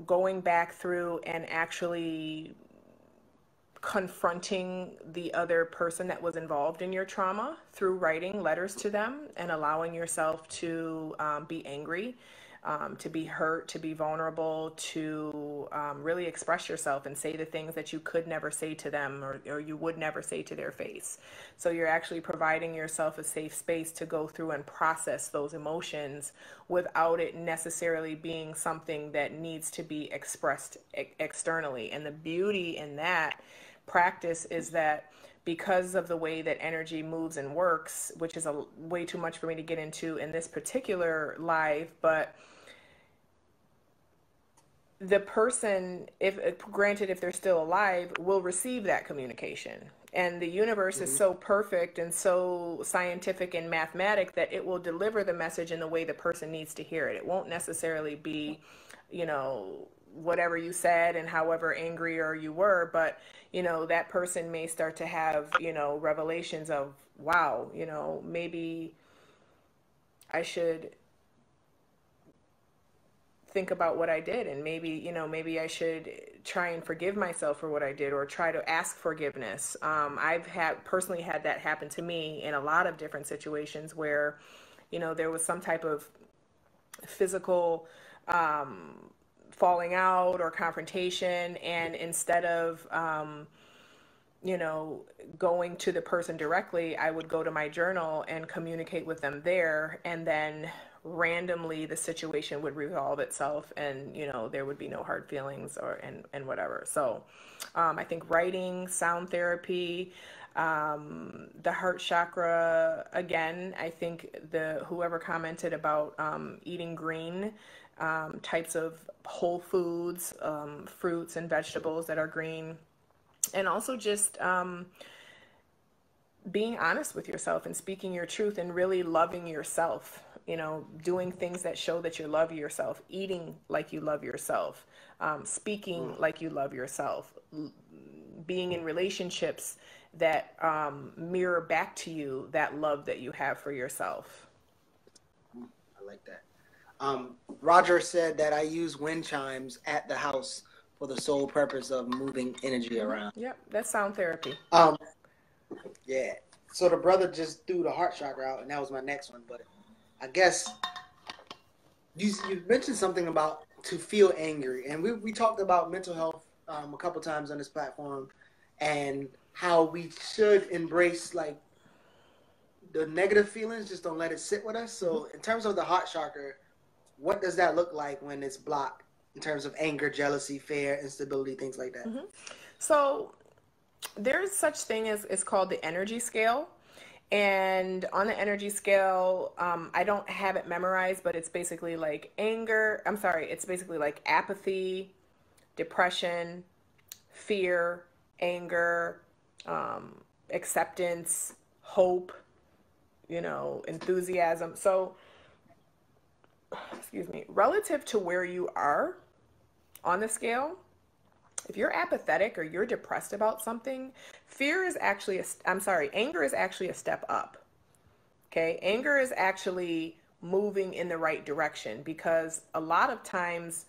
going back through and actually confronting the other person that was involved in your trauma through writing letters to them and allowing yourself to be angry, to be hurt, to be vulnerable, to really express yourself and say the things that you could never say to them or you would never say to their face. So you're actually providing yourself a safe space to go through and process those emotions without it necessarily being something that needs to be expressed externally. And the beauty in that practice is that because of the way that energy moves and works, which is way too much for me to get into in this particular live, but the person, if granted, if they're still alive, will receive that communication. And the universe is so perfect and so scientific and mathematic that it will deliver the message in the way the person needs to hear it. It won't necessarily be, whatever you said and however angry or you were, but that person may start to have revelations of, wow, maybe I should think about what I did, and maybe I should try and forgive myself for what I did, or try to ask forgiveness. I've personally had that happen to me in a lot of different situations where there was some type of physical falling out or confrontation, and instead of you know, going to the person directly, I would go to my journal and communicate with them there, and then randomly the situation would resolve itself, and you know, there would be no hard feelings or and whatever. So I think writing, sound therapy, the heart chakra, again, I think the whoever commented about eating green types of whole foods, fruits and vegetables that are green, and also just being honest with yourself and speaking your truth and really loving yourself, you know, doing things that show that you love yourself, eating like you love yourself, speaking like you love yourself, being in relationships that mirror back to you that love that you have for yourself. I like that. Roger said that I use wind chimes at the house for the sole purpose of moving energy around. Yep, that's sound therapy. Yeah. So the brother just threw the heart chakra out, and that was my next one. But I guess you mentioned something about to feel angry, and we talked about mental health a couple times on this platform, and how we should embrace like the negative feelings, just don't let it sit with us. So in terms of the heart chakra, what does that look like when it's blocked in terms of anger, jealousy, fear, instability, things like that? So there's such thing as it's called the energy scale. And on the energy scale, I don't have it memorized, but it's basically like it's basically like apathy, depression, fear, anger, acceptance, hope, you know, enthusiasm. So, excuse me, relative to where you are on the scale, if you're apathetic or you're depressed about something, anger is actually a step up. Okay, anger is actually moving in the right direction, because a lot of times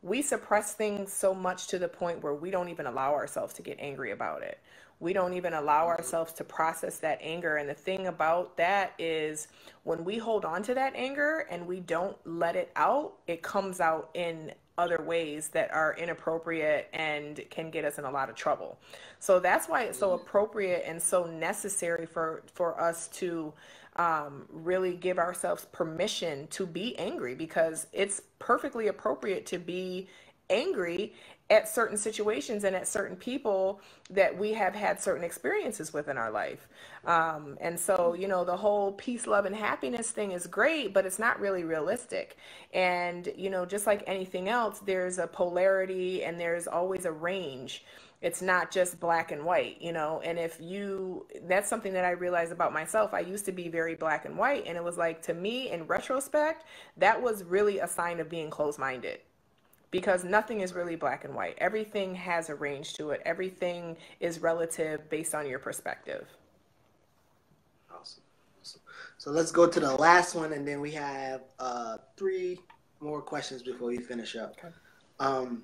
we suppress things so much to the point where we don't even allow ourselves to get angry about it. We don't even allow ourselves to process that anger. And the thing about that is, when we hold on to that anger and we don't let it out, it comes out in other ways that are inappropriate and can get us in a lot of trouble. So that's why it's so appropriate and so necessary for us to really give ourselves permission to be angry, because it's perfectly appropriate to be angry at certain situations and at certain people that we have had certain experiences with in our life. And so, you know, the whole peace, love, and happiness thing is great, but it's not really realistic. And, you know, just like anything else, there's a polarity and there's always a range. It's not just black and white, you know. And that's something that I realized about myself. I used to be very black and white, and it was like, to me, in retrospect, that was really a sign of being closed-minded, because nothing is really black and white. Everything has a range to it. Everything is relative based on your perspective. Awesome. So let's go to the last one, and then we have 3 more questions before we finish up. Okay.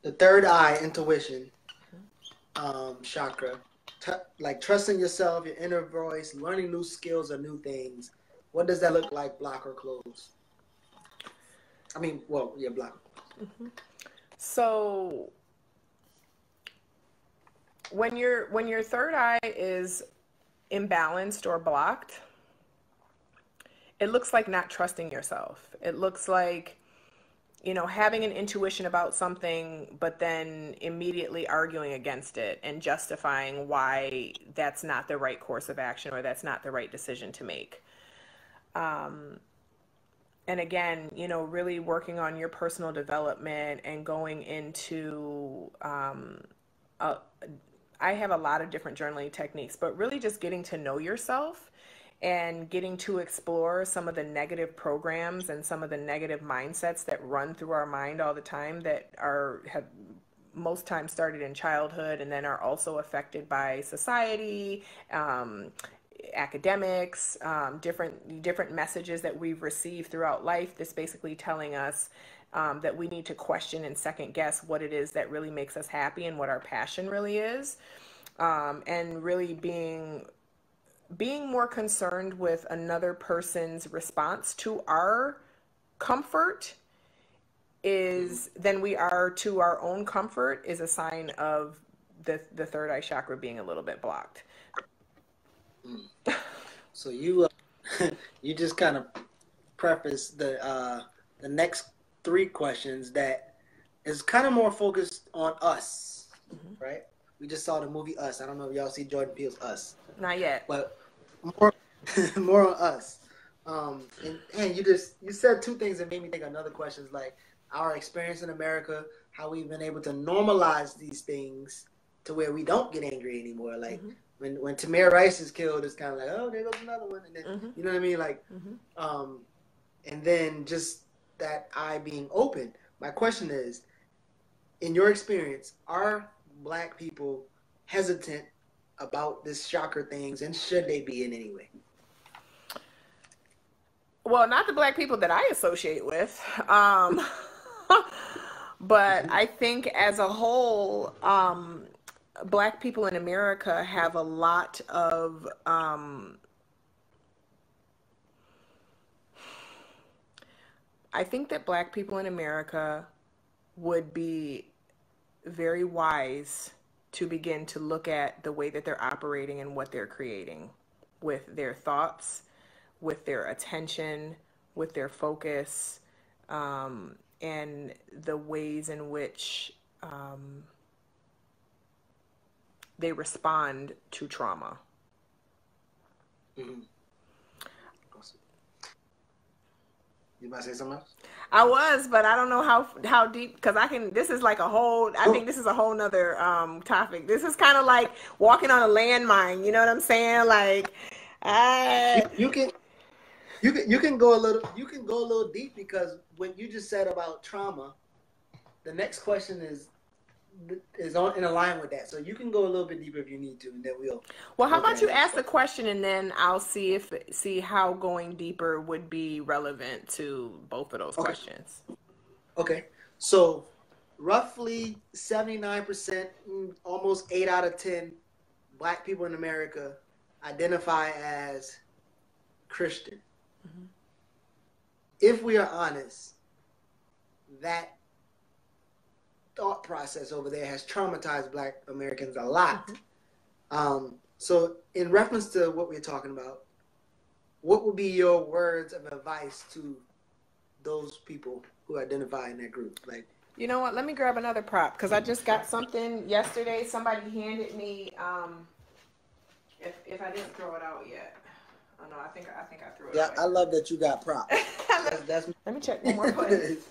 The third eye, intuition, chakra, like trusting yourself, your inner voice, learning new skills or new things. What does that look like, block or close? I mean, well, yeah, block. So when your third eye is imbalanced or blocked, it looks like not trusting yourself. It looks like, you know, having an intuition about something, but then immediately arguing against it and justifying why that's not the right course of action or that's not the right decision to make. And again, you know, really working on your personal development and going into, I have a lot of different journaling techniques, but really just getting to know yourself and getting to explore some of the negative programs and some of the negative mindsets that run through our mind all the time, that have most times started in childhood and then are also affected by society, academics, different messages that we've received throughout life. This basically telling us that we need to question and second guess what it is that really makes us happy and what our passion really is, and really being more concerned with another person's response to our comfort than we are to our own comfort is a sign of the third eye chakra being a little bit blocked. So you you just kind of preface the next three questions that is kind of more focused on us, right? We just saw the movie Us. I don't know if y'all see Jordan Peele's Us. Not yet. But more more on us. And you said two things that made me think of another question is like our experience in America, how we've been able to normalize these things to where we don't get angry anymore. Like when Tamir Rice is killed, it's kind of like, oh, there goes another one, and then you know what I mean, like, and then just that eye being open. My question is, in your experience, are Black people hesitant about this chakra things, and should they be in any way? Well, not the Black people that I associate with, but I think as a whole, Black people in America have a lot of I think that Black people in America would be very wise to begin to look at the way that they're operating and what they're creating with their thoughts, with their attention, with their focus, and the ways in which they respond to trauma. You about to say something else? I was, but I don't know how deep, because this is like I think this is a whole nother topic. This is kind of like walking on a landmine, you know what I'm saying? Like, you can go a little deep, because when you just said about trauma, the next question is in line with that. So you can go a little bit deeper if you need to, and then we'll. Well, how about you ask the question, and then I'll see how going deeper would be relevant to both of those questions. Okay, so roughly 79%, almost 8 out of 10 Black people in America identify as Christian. If we are honest, that thought process over there has traumatized Black Americans a lot. So in reference to what we're talking about, what would be your words of advice to those people who identify in that group? Like, you know what? Let me grab another prop, because I just got something yesterday. Somebody handed me. If I didn't throw it out yet. Oh no, I think I threw it away. I love that you got props. That's Let me check one more place.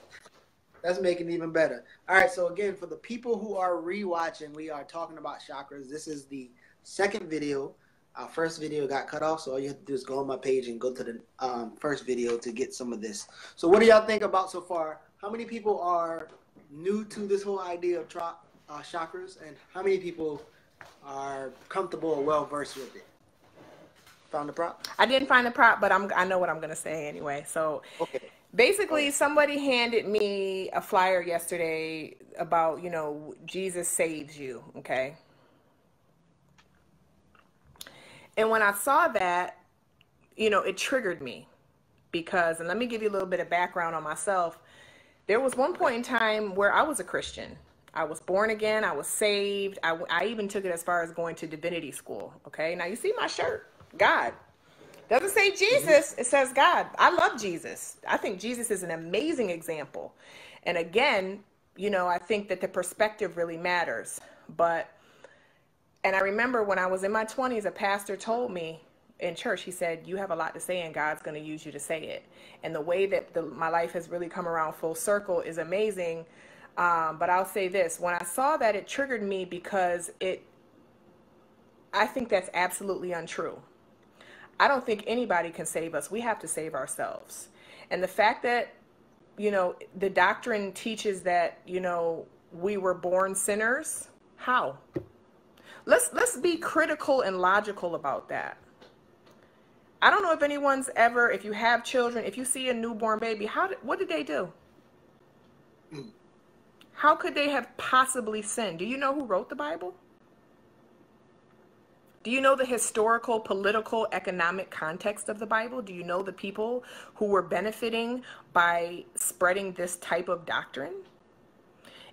That's making it even better. All right, so again, for the people who are rewatching, we are talking about chakras. This is the second video. Our first video got cut off, so all you have to do is go on my page and go to the first video to get some of this. So what do y'all think about so far? How many people are new to this whole idea of chakras, and how many people are comfortable or well-versed with it? Found the prop? I didn't find the prop, but I know what I'm going to say anyway. So basically, somebody handed me a flyer yesterday about, Jesus saves you, okay? And when I saw that, it triggered me because, and let me give you a little bit of background on myself. There was one point in time where I was a Christian. I was born again. I was saved. I even took it as far as going to divinity school, okay? Now, you see my shirt. God. Doesn't say Jesus, it says God. I love Jesus. I think Jesus is an amazing example. And again, I think that the perspective really matters. And I remember when I was in my 20s, a pastor told me in church, he said, you have a lot to say and God's going to use you to say it. And the way that my life has really come around full circle is amazing. But I'll say this, when I saw that, it triggered me because I think that's absolutely untrue. I don't think anybody can save us. We have to save ourselves. And the fact that, the doctrine teaches that, we were born sinners, how? Let's be critical and logical about that. I don't know if anyone's ever, if you have children, if you see a newborn baby, what did they do? How could they have possibly sinned? Do you know who wrote the Bible? Do you know the historical, political, economic context of the Bible? Do you know the people who were benefiting by spreading this type of doctrine?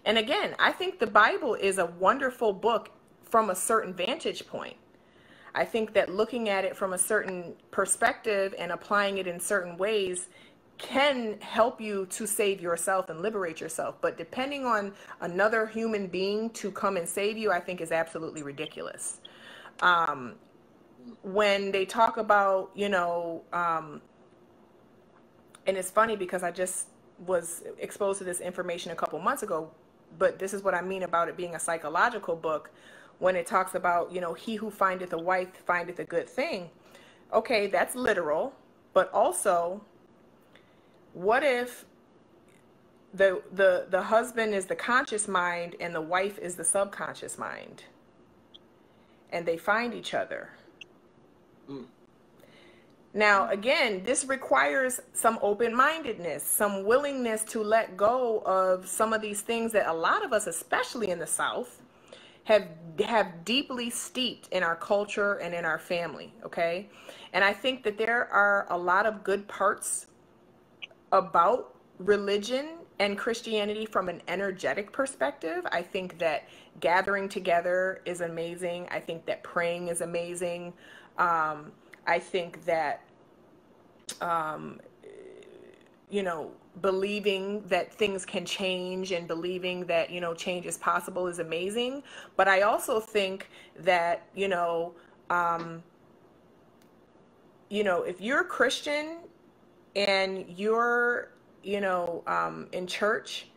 And again, I think the Bible is a wonderful book from a certain vantage point. I think that looking at it from a certain perspective and applying it in certain ways can help you to save yourself and liberate yourself. But depending on another human being to come and save you, I think is absolutely ridiculous. When they talk about, and it's funny because I just was exposed to this information a couple months ago, but this is what I mean about it being a psychological book. When it talks about, he who findeth a wife findeth a good thing. Okay, that's literal, but also, what if the husband is the conscious mind and the wife is the subconscious mind, and they find each other? Now, again, this requires some open-mindedness, some willingness to let go of some of these things that a lot of us, especially in the South, have deeply steeped in our culture and in our family, okay? And I think that there are a lot of good parts about religion and Christianity from an energetic perspective. I think that gathering together is amazing. I think that praying is amazing. I think that, believing that things can change and believing that, change is possible is amazing. But I also think that, if you're a Christian and you're, in church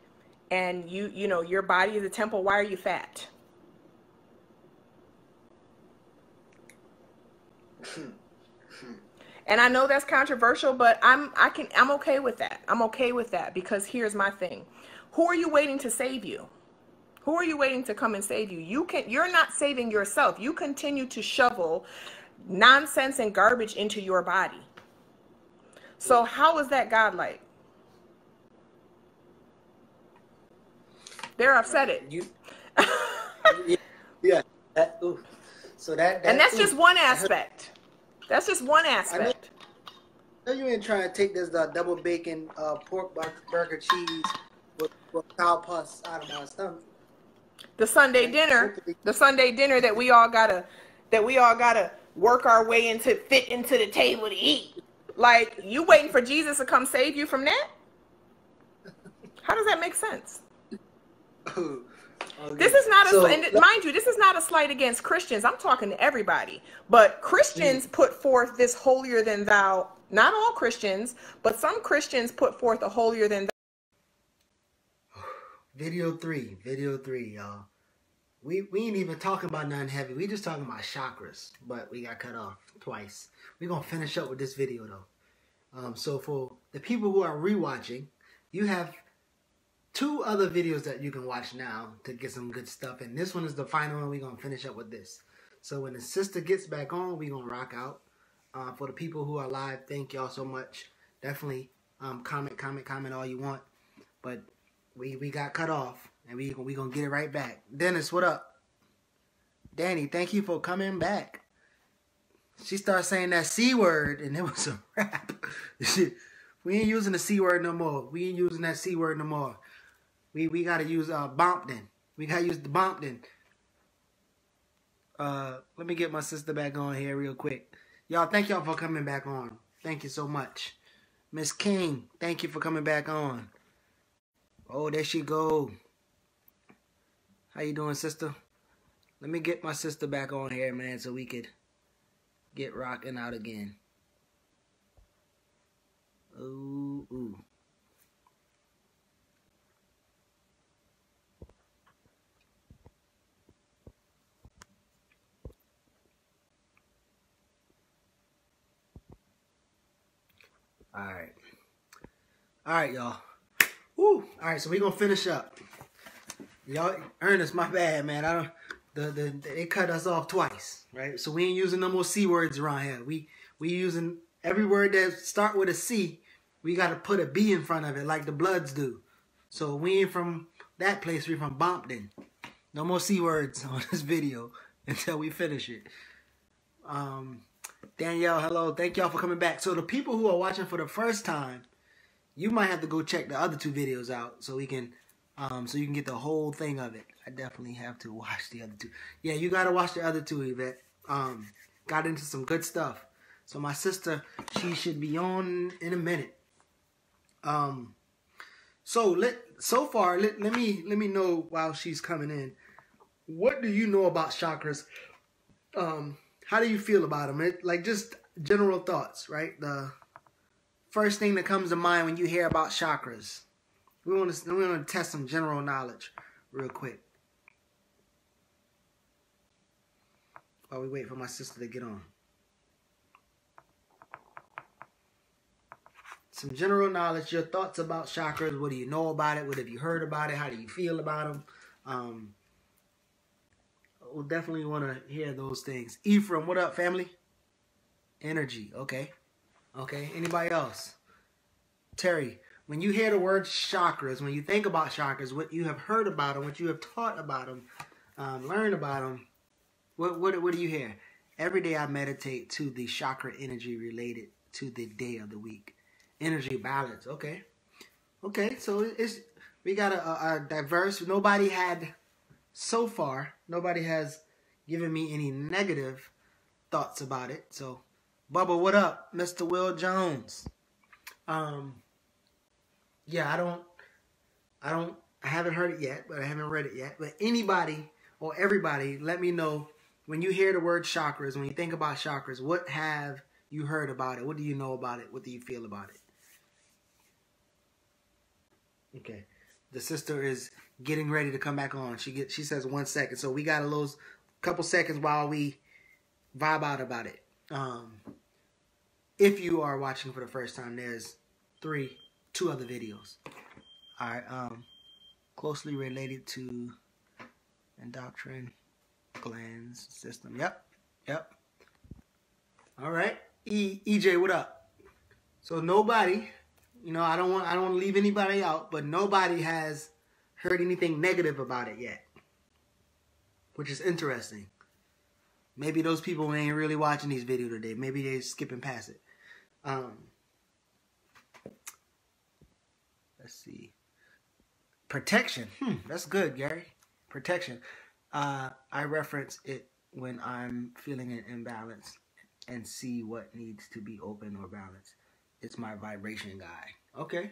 and your body is a temple, why are you fat? And I know that's controversial, but I'm okay with that. I'm okay with that because here's my thing. Who are you waiting to save you? Who are you waiting to come and save you? You're not saving yourself. You continue to shovel nonsense and garbage into your body. So how is that godlike? There, I've said it. Yeah. So and that's just one aspect. That's just one aspect. I know you ain't trying to take this double bacon pork burger cheese with cow pus out of my stomach. The Sunday dinner that we all gotta work our way into, fit into the table to eat. Like, you waiting for Jesus to come save you from that? How does that make sense? Okay. This is not mind you, this is not a slight against Christians. I'm talking to everybody. But Christians put forth this holier than thou. Not all Christians, but some Christians put forth a holier than thou. Video three, y'all. We ain't even talking about nothing heavy. We just talking about chakras, but we got cut off twice. We're gonna finish up with this video though. So for the people who are rewatching, you have 2 other videos that you can watch now to get some good stuff. And this one is the final one. We're going to finish up with this. So when the sister gets back on, we're going to rock out. For the people who are live, thank y'all so much. Definitely comment all you want. But we got cut off. And we going to get it right back. Dennis, what up? Danny, thank you for coming back. She started saying that C word and it was a wrap. We ain't using the C word no more. We ain't using that C word no more. We gotta use Bompton. We gotta use the Bompton. Let me get my sister back on here real quick. Y'all, thank y'all for coming back on. Thank you so much. Miss King, thank you for coming back on. Oh, there she go. How you doing, sister? Let me get my sister back on here, man, so we could get rocking out again. Ooh. All right, y'all. Woo. All right, so we're going to finish up. Y'all, Ernest, my bad, man. They cut us off twice, right? So we ain't using no more C words around here. We using every word that start with a C, we got to put a B in front of it like the Bloods do. So we ain't from that place. We from Bompton. No more C words on this video until we finish it. Danielle, hello. Thank y'all for coming back. So the people who are watching for the first time, you might have to go check the other 2 videos out so we can, so you can get the whole thing of it. I definitely have to watch the other 2. Yeah, you gotta watch the other 2, Yvette. Got into some good stuff. So my sister, she should be on in a minute. So let me know while she's coming in. What do you know about chakras? How do you feel about them? Like just general thoughts, right? The first thing that comes to mind when you hear about chakras. We want to test some general knowledge real quick. While we wait for my sister to get on. Some general knowledge, your thoughts about chakras. What do you know about it? What have you heard about it? How do you feel about them? We'll definitely want to hear those things. Ephraim, what up, family? Energy, okay. Okay, anybody else? Terry, when you hear the word chakras, when you think about chakras, what you have heard about them, what you have taught about them, learned about them, what do you hear? Every day I meditate to the chakra energy related to the day of the week. Energy balance, okay. Okay, so we got a diverse, so far, nobody has given me any negative thoughts about it. So, Bubba, what up? Mr. Will Jones. Yeah, I haven't heard it yet, but I haven't read it yet. But anybody or everybody, let me know when you hear the word chakras, when you think about chakras, what have you heard about it? What do you know about it? What do you feel about it? Okay. The sister is getting ready to come back on. She says 1 second. So we got a couple seconds while we vibe out about it. If you are watching for the first time, there's 2 other videos. All right. Closely related to endocrine glands system. Yep. All right. EJ, what up? So nobody, I don't want to leave anybody out, but nobody has heard anything negative about it yet, which is interesting. Maybe those people ain't really watching these videos today. Maybe they're skipping past it. Let's see. Protection. That's good, Gary. Protection. I reference it when I'm feeling an imbalance and see what needs to be open or balanced. It's my vibration guide. Okay.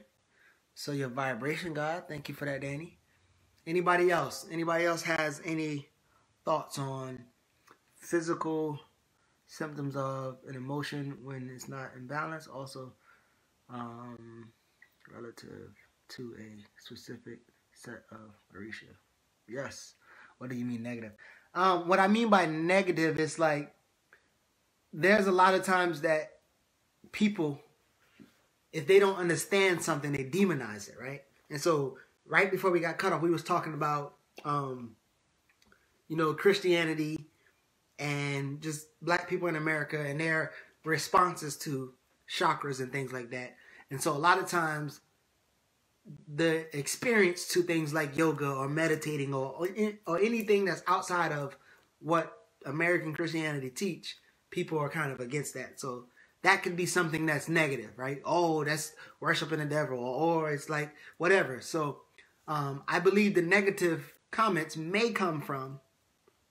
So your vibration guide. Thank you for that, Danny. Anybody else? Anybody else has any thoughts on physical symptoms of an emotion when it's not in balance? Also, relative to a specific set of Arisha. Yes. What do you mean negative? What I mean by negative is like there's a lot of times that people, if they don't understand something, they demonize it, right? And so right before we got cut off, we was talking about, Christianity and just black people in America and their responses to chakras and things like that. And so a lot of times the experience to things like yoga or meditating or anything that's outside of what American Christianity teach, people are kind of against that. So that could be something that's negative, right? Oh, that's worshiping the devil, or it's like whatever. So I believe the negative comments may come from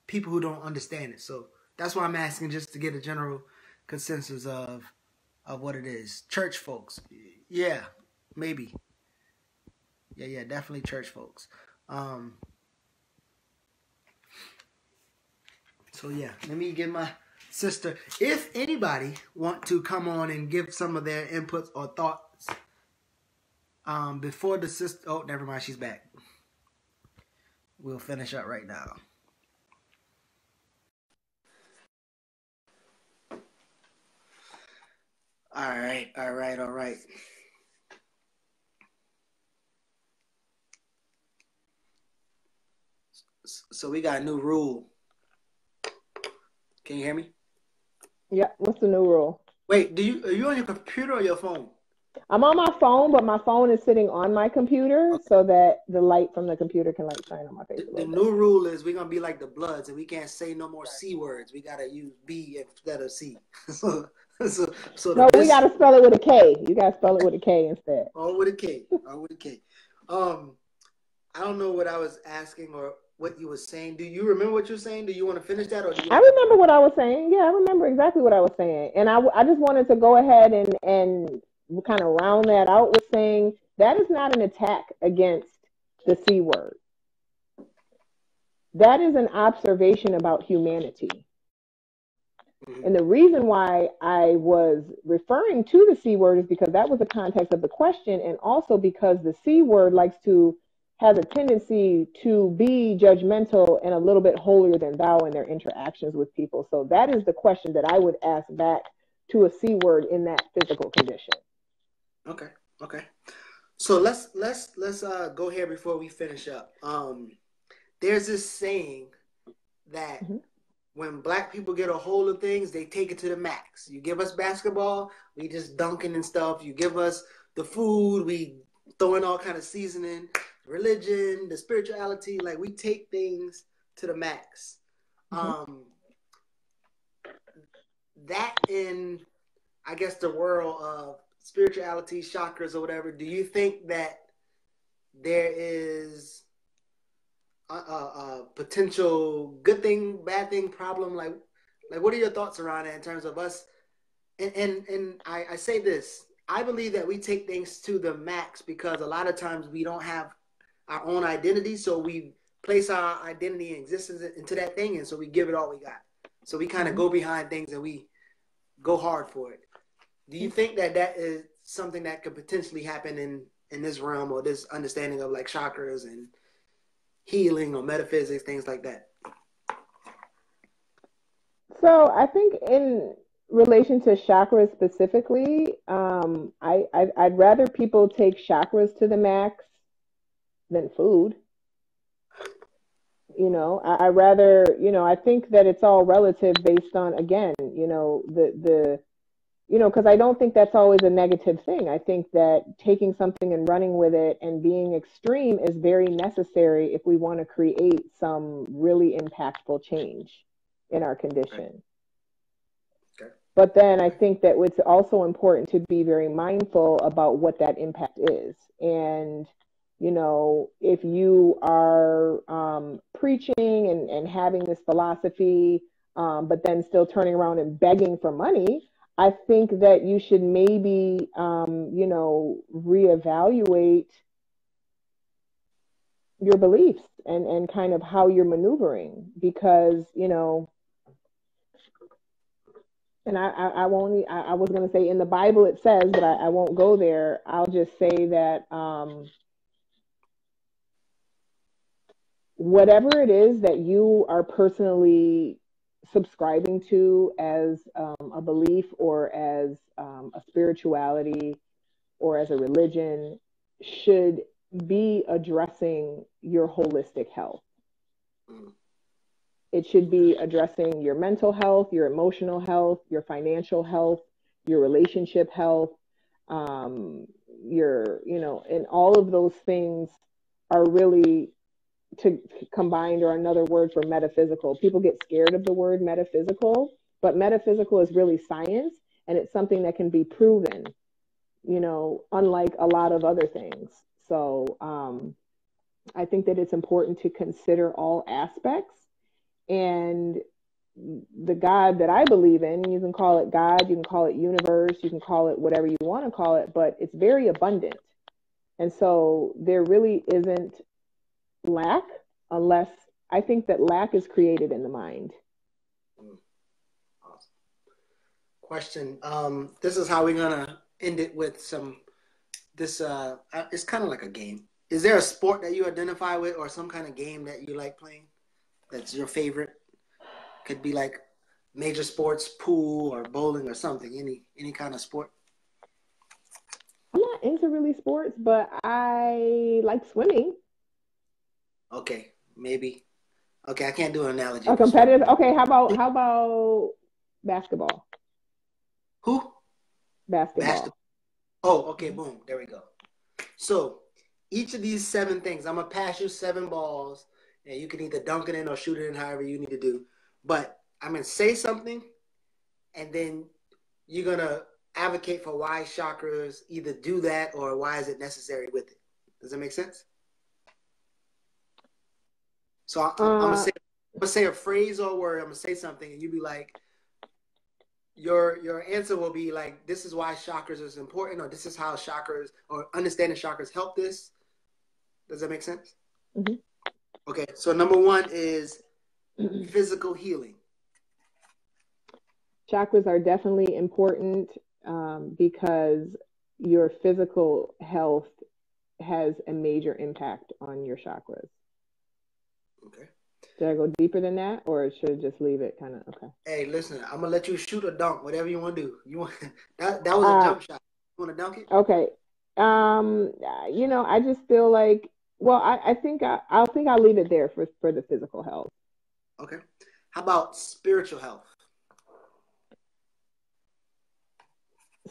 people who don't understand it. So that's why I'm asking, just to get a general consensus of what it is. Church folks. Yeah, maybe. Yeah, definitely church folks. So yeah, let me get my sister. If anybody want to come on and give some of their inputs or thoughts before the sister. Oh, never mind, she's back. We'll finish up right now. All right. So we got a new rule. Can you hear me? Yeah. What's the new rule? Wait, are you on your computer or your phone? I'm on my phone, but my phone is sitting on my computer Okay. so that the light from the computer can like shine on my face a The little bit. new rule is we're gonna be like the Bloods, and we can't say no more C words. We gotta use B instead of C. so, so the No, we best got to spell it with a K. You got to spell it with a K instead. all with a K, all with a K. Um, I don't know what I was asking or what you were saying. Do you remember what you're saying? Do you want to finish that, or do you I want me to? remember what I was saying. Yeah, I remember exactly what I was saying. And I just wanted to go ahead and kind of round that out with saying that is not an attack against the C word. That is an observation about humanity. Mhm. And the reason why I was referring to the C word is because that was the context of the question, and also because the C word has a tendency to be judgmental and a little bit holier than thou in their interactions with people. So that is the question that I would ask back to a C word in that physical condition. Okay, okay. So let's go here before we finish up. There's this saying that Mm-hmm. when black people get a hold of things, they take it to the max. You give us basketball, we just dunking and stuff. You give us the food, we throw in all kind of seasoning. Religion, the spirituality, like we take things to the max. Mm-hmm. Um, that in, I guess, the world of spirituality, chakras, or whatever. Do you think that there is a potential good thing, bad thing, problem? Like what are your thoughts around that in terms of us? And I say this. I believe that we take things to the max because a lot of times we don't have our own identity, so we place our identity and existence into that thing, and so we give it all we got. So we kind of Mm-hmm. go behind things and we go hard for it. Do you think that that is something that could potentially happen in this realm or this understanding of like chakras and healing or metaphysics, things like that? So I think in relation to chakras specifically, I'd rather people take chakras to the max than food. I rather, I think that it's all relative based on, again, because I don't think that's always a negative thing. I think that taking something and running with it and being extreme is very necessary if we want to create some really impactful change in our Okay. condition. Okay. But then I Okay. think that it's also important to be very mindful about what that impact is. And, if you are preaching and having this philosophy, but then still turning around and begging for money, I think that you should maybe, reevaluate your beliefs and kind of how you're maneuvering because, and I won't, I was going to say in the Bible it says, but I won't go there. I'll just say that whatever it is that you are personally subscribing to as a belief or as a spirituality or as a religion should be addressing your holistic health. Mm. It should be addressing your mental health, your emotional health, your financial health, your relationship health, um, and all of those things are really to combined or another word for metaphysical. People get scared of the word metaphysical, but metaphysical is really science and it's something that can be proven, unlike a lot of other things. So I think that it's important to consider all aspects. And the God that I believe in, you can call it God, you can call it universe, you can call it whatever you want to call it, but it's very abundant. And so there really isn't lack unless I think that lack is created in the mind. Mm. Awesome. Question. This is how we're gonna end it with some. This it's kind of like a game. Is there a sport that you identify with, or some kind of game that you like playing? That's your favorite. Could be like major sports, pool or bowling or something. Any kind of sport. I'm not into really sports, but I like swimming. Okay, maybe. Okay, I can't do an analogy A for swimming, competitive. but Okay, how about basketball? who? Basketball. Basketball. Oh, okay, boom. There we go. So each of these 7 things, I'm gonna pass you 7 balls, and you can either dunk it in or shoot it in, however you need to do. But I'm gonna say something, and then you're gonna advocate for why chakras either do that or why is it necessary with it. Does that make sense? So I'm gonna say a phrase or a word. I'm gonna say something, and you be like, your answer will be like, this is why chakras is important, or this is how chakras or understanding chakras help this. Does that make sense? Mm-hmm. Okay, so number 1 is physical healing. Chakras are definitely important because your physical health has a major impact on your chakras. Okay. Did I go deeper than that, or should I just leave it kind of okay? Hey, listen, I'm gonna let you shoot or dunk, whatever you want to do. You want that was a jump shot. You want to dunk it? Okay. I just feel like, well, I think I'll leave it there for the physical health. Okay. How about spiritual health?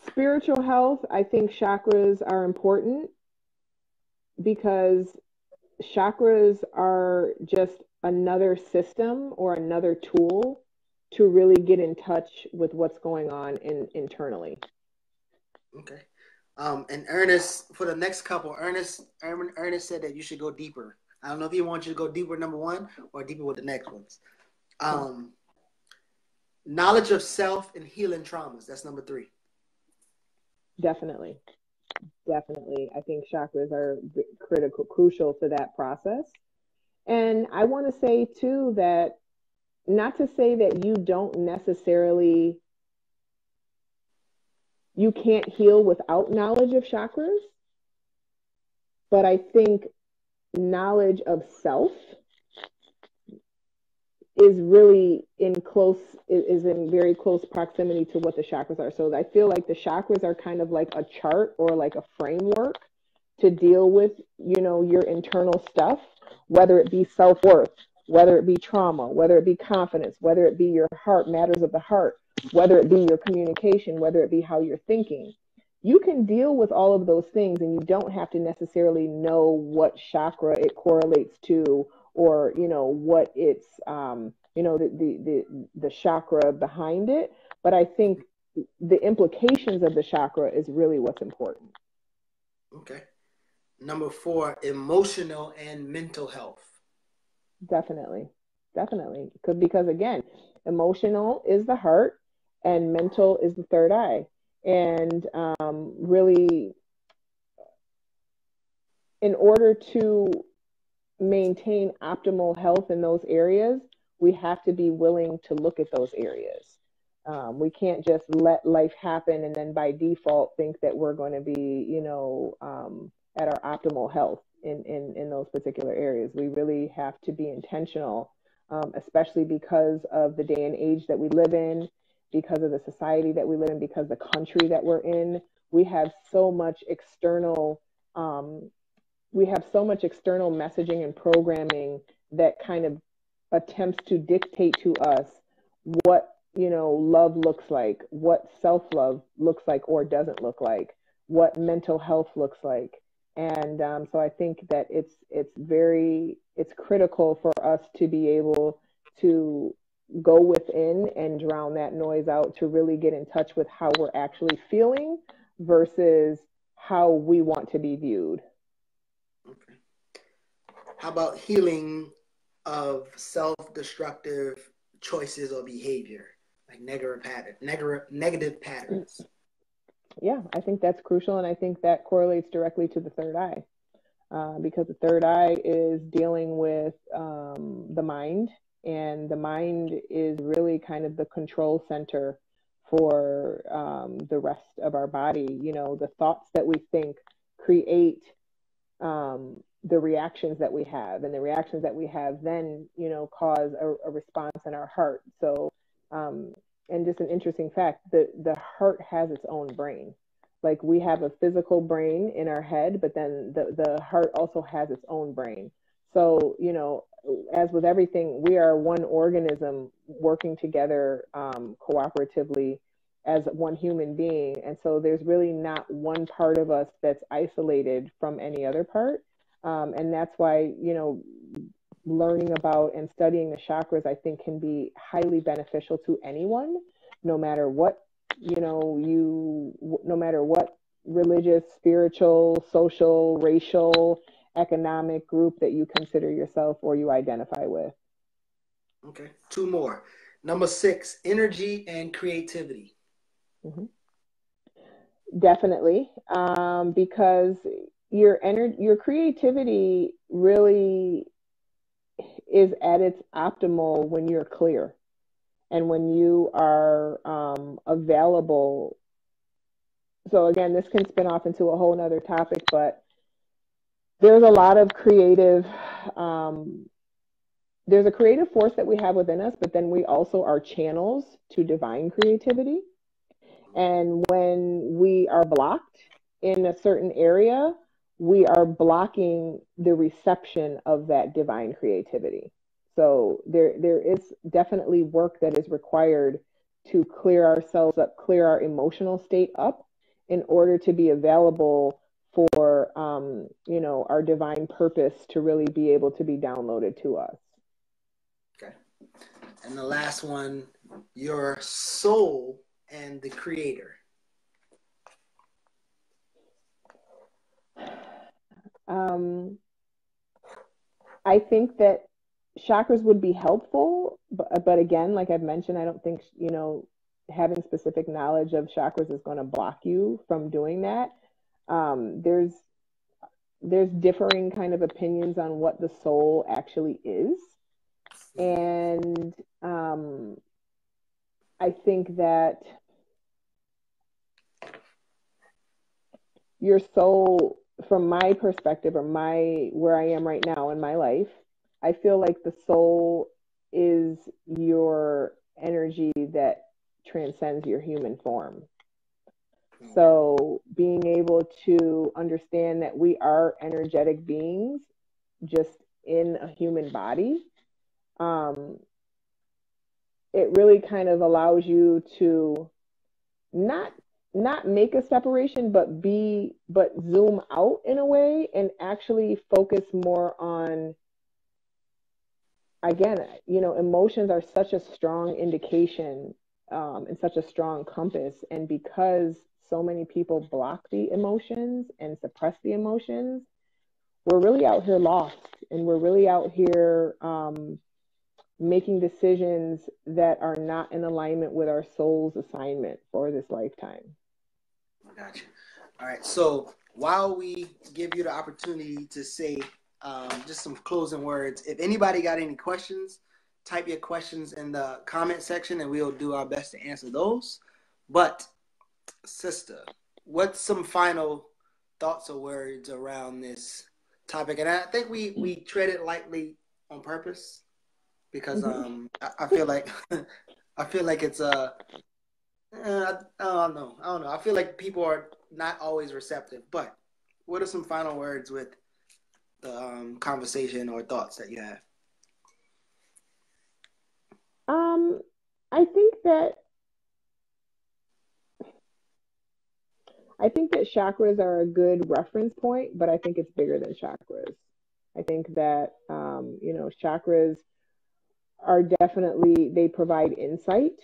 Spiritual health, I think chakras are important because chakras are just another system or another tool to really get in touch with what's going on internally. Okay. And Ernest, for the next couple, Ernest said that you should go deeper. I don't know if he wants you to go deeper with number 1 or deeper with the next ones. Knowledge of self and healing traumas. That's number 3. Definitely. I think chakras are crucial to that process. And I want to say too that, not to say that you can't heal without knowledge of chakras, but I think knowledge of self is really is in very close proximity to what the chakras are. So I feel like the chakras are kind of like a chart or like a framework to deal with, your internal stuff, whether it be self-worth, whether it be trauma, whether it be confidence, whether it be your heart, matters of the heart, whether it be your communication, whether it be how you're thinking. You can deal with all of those things, and you don't have to necessarily know what chakra it correlates to, or what it's the chakra behind it. But I think the implications of the chakra is really what's important. Okay. Number 4, emotional and mental health. Definitely. Because again, emotional is the heart and mental is the third eye. And really, in order to maintain optimal health in those areas, we have to be willing to look at those areas. We can't just let life happen and then by default think that we're going to be, at our optimal health in those particular areas. We really have to be intentional, especially because of the day and age that we live in, because of the society that we live in, because the country that we're in. We have so much external messaging and programming that kind of attempts to dictate to us what love looks like, what self-love looks like or doesn't look like, what mental health looks like. And so I think that it's critical for us to be able to go within and drown that noise out, to really get in touch with how we're actually feeling versus how we want to be viewed. Okay. How about healing of self-destructive choices or behavior, like negative patterns? Yeah, I think that's crucial, and I think that correlates directly to the third eye, because the third eye is dealing with the mind, and the mind is really kind of the control center for the rest of our body. The thoughts that we think create the reactions that we have, and the reactions that we have then, cause a response in our heart. So, and just an interesting fact, the heart has its own brain. Like, we have a physical brain in our head, but then the heart also has its own brain. So, as with everything, we are one organism working together cooperatively as one human being. And so there's really not one part of us that's isolated from any other part. And that's why, you know, learning about and studying the chakras, I think, can be highly beneficial to anyone, no matter what, you know, no matter what religious, spiritual, social, racial, economic group that you consider yourself or you identify with. Okay, 2 more. Number 6, energy and creativity. Mm-hmm. Definitely, because your creativity really is at its optimal when you're clear and when you are available. So again, this can spin off into a whole nother topic, but there's a lot of creative, there's a creative force that we have within us, but then we also are channels to divine creativity. And when we are blocked in a certain area, we are blocking the reception of that divine creativity. So there is definitely work that is required to clear ourselves up, clear our emotional state up in order to be available for, you know, our divine purpose to really be able to be downloaded to us. Okay. And the last one, your soul and the creator. I think that chakras would be helpful, but again, like I've mentioned, I don't think, you know, having specific knowledge of chakras is going to block you from doing that. There's differing kind of opinions on what the soul actually is. And I think that your soul, from my perspective or where I am right now in my life, I feel like the soul is your energy that transcends your human form. So being able to understand that we are energetic beings just in a human body, it really kind of allows you to not make a separation, but zoom out in a way and actually focus more on, again, you know, emotions are such a strong indication and such a strong compass. And because so many people block the emotions and suppress the emotions, we're really out here lost, and we're really out here making decisions that are not in alignment with our soul's assignment for this lifetime. Gotcha. All right. So while we give you the opportunity to say just some closing words, if anybody got any questions, type your questions in the comment section and we'll do our best to answer those. But sister, what's some final thoughts or words around this topic? And I think we tread it lightly on purpose because I feel like it's I don't know. I feel like people are not always receptive. But what are some final words with the conversation or thoughts that you have? I think that chakras are a good reference point, but I think it's bigger than chakras. I think that you know, chakras are definitely, they provide insight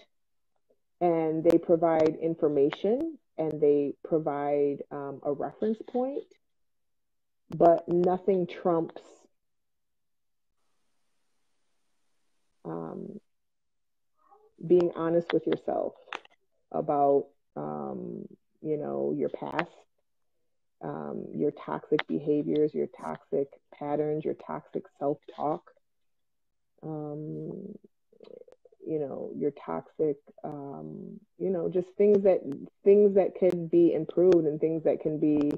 and they provide information and they provide a reference point, but nothing trumps being honest with yourself about you know, your past, your toxic behaviors, your toxic patterns, your toxic self-talk, you know, your toxic, you know, just things that can be improved and things that can be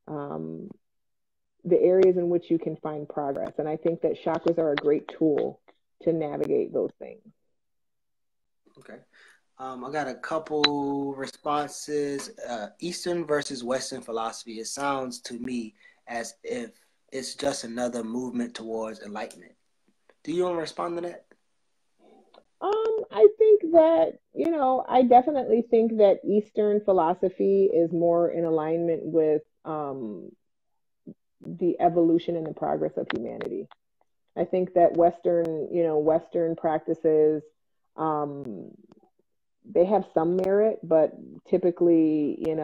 the areas in which you can find progress. And I think that chakras are a great tool to navigate those things. Okay. I got a couple responses. Eastern versus Western philosophy. It sounds to me as if it's just another movement towards enlightenment. Do you want to respond to that? I think that, I definitely think that Eastern philosophy is more in alignment with the evolution and the progress of humanity. I think that Western practices, um, they have some merit, but typically, in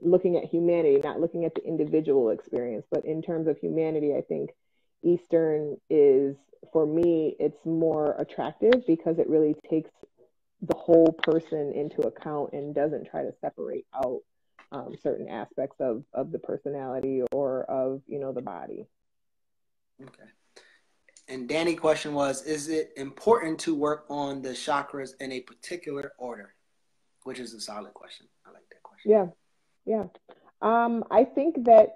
looking at humanity, not looking at the individual experience, but in terms of humanity, I think Eastern is, for me, it's more attractive because it really takes the whole person into account and doesn't try to separate out certain aspects of the personality or of, the body. Okay. And Danny's question was, is it important to work on the chakras in a particular order? Which is a solid question. I like that question. Yeah, yeah. I think that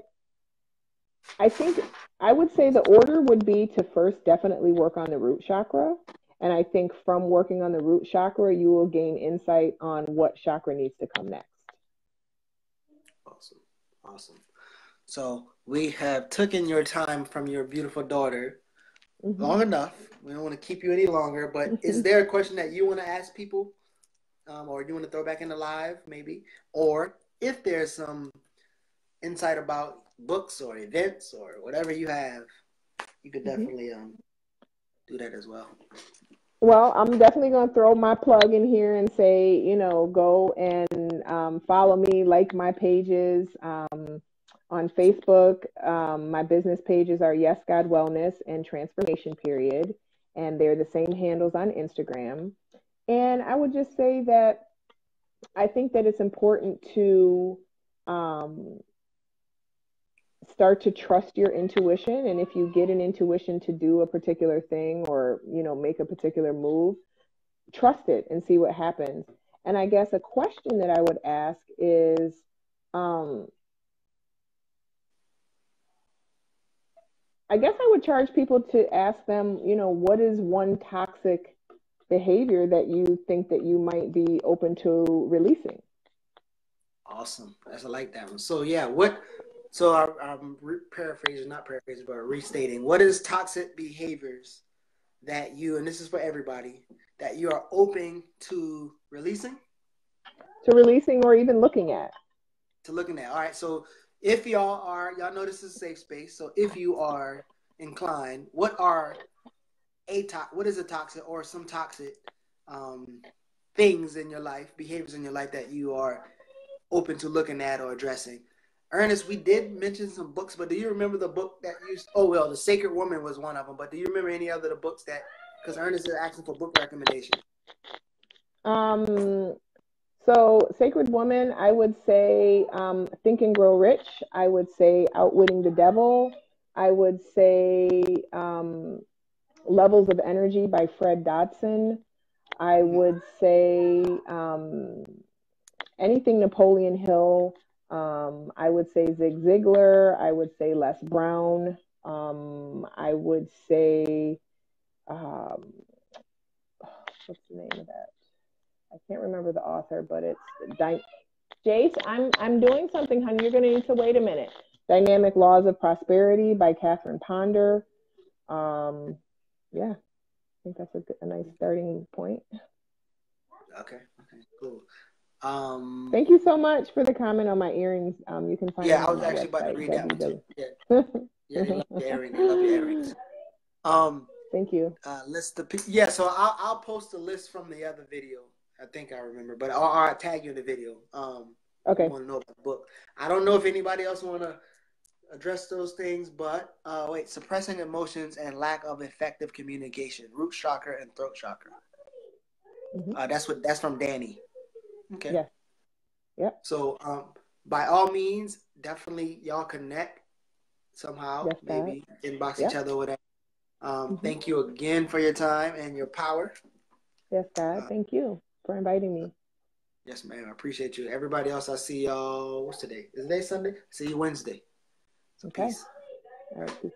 I think I would say the order would be to first definitely work on the root chakra. And I think from working on the root chakra, you will gain insight on what chakra needs to come next. Awesome. Awesome. So we have taken your time from your beautiful daughter long enough. We don't want to keep you any longer, but is there a question that you want to ask people? Or you want to throw back in the live, maybe? Or if there's some insight about books or events or whatever you have, you could definitely do that as well. Well, I'm definitely going to throw my plug in here and say, go and follow me, like my pages on Facebook. My business pages are Yes God Wellness and Transformation Period, and they're the same handles on Instagram. And I would just say that I think that it's important to start to trust your intuition. And if you get an intuition to do a particular thing or, make a particular move, trust it and see what happens. And I guess a question that I would ask is, I guess I would charge people to ask them, what is one toxic behavior that you think that you might be open to releasing? Awesome. I like that one. So yeah, I'm paraphrasing, not paraphrasing, but restating. What is toxic behaviors that you, and this is for everybody, that you are open to releasing? To releasing or even looking at. To looking at. All right. So if y'all know this is a safe space. So if you are inclined, what is a toxic or some toxic things in your life, behaviors in your life that you are open to looking at or addressing? Ernest, we did mention some books, but do you remember the book that you? Oh well, The Sacred Woman was one of them. But do you remember any other the books that? Because Ernest is asking for book recommendations. So Sacred Woman, I would say Think and Grow Rich. I would say Outwitting the Devil. I would say Levels of Energy by Fred Dodson. I would say anything Napoleon Hill. I would say Zig Ziglar. I would say Les Brown. I would say, what's the name of that? I can't remember the author, but it's Jace. I'm doing something, honey. You're gonna need to wait a minute. Dynamic Laws of Prosperity by Catherine Ponder. Yeah, I think that's a nice starting point. Okay, cool. Thank you so much for the comment on my earrings. You can find them I on was my actually website, about to read that one too. Yeah, they love your earrings. They love your earrings. Thank you. So I'll post a list from the other video. I think I remember, but I'll tag you in the video. Okay. You want to know about the book? I don't know if anybody else want to address those things, but suppressing emotions and lack of effective communication, root chakra and throat chakra. That's from Danny. Okay. Yeah. Yep. So by all means, definitely y'all connect somehow. Yes, maybe inbox each other or whatever. Thank you again for your time and your power. Yes, God. Thank you for inviting me. Yes, ma'am. I appreciate you. Everybody else, I see y'all. What's today? Is today Sunday? See you Wednesday. So okay. Peace. All right. Peace.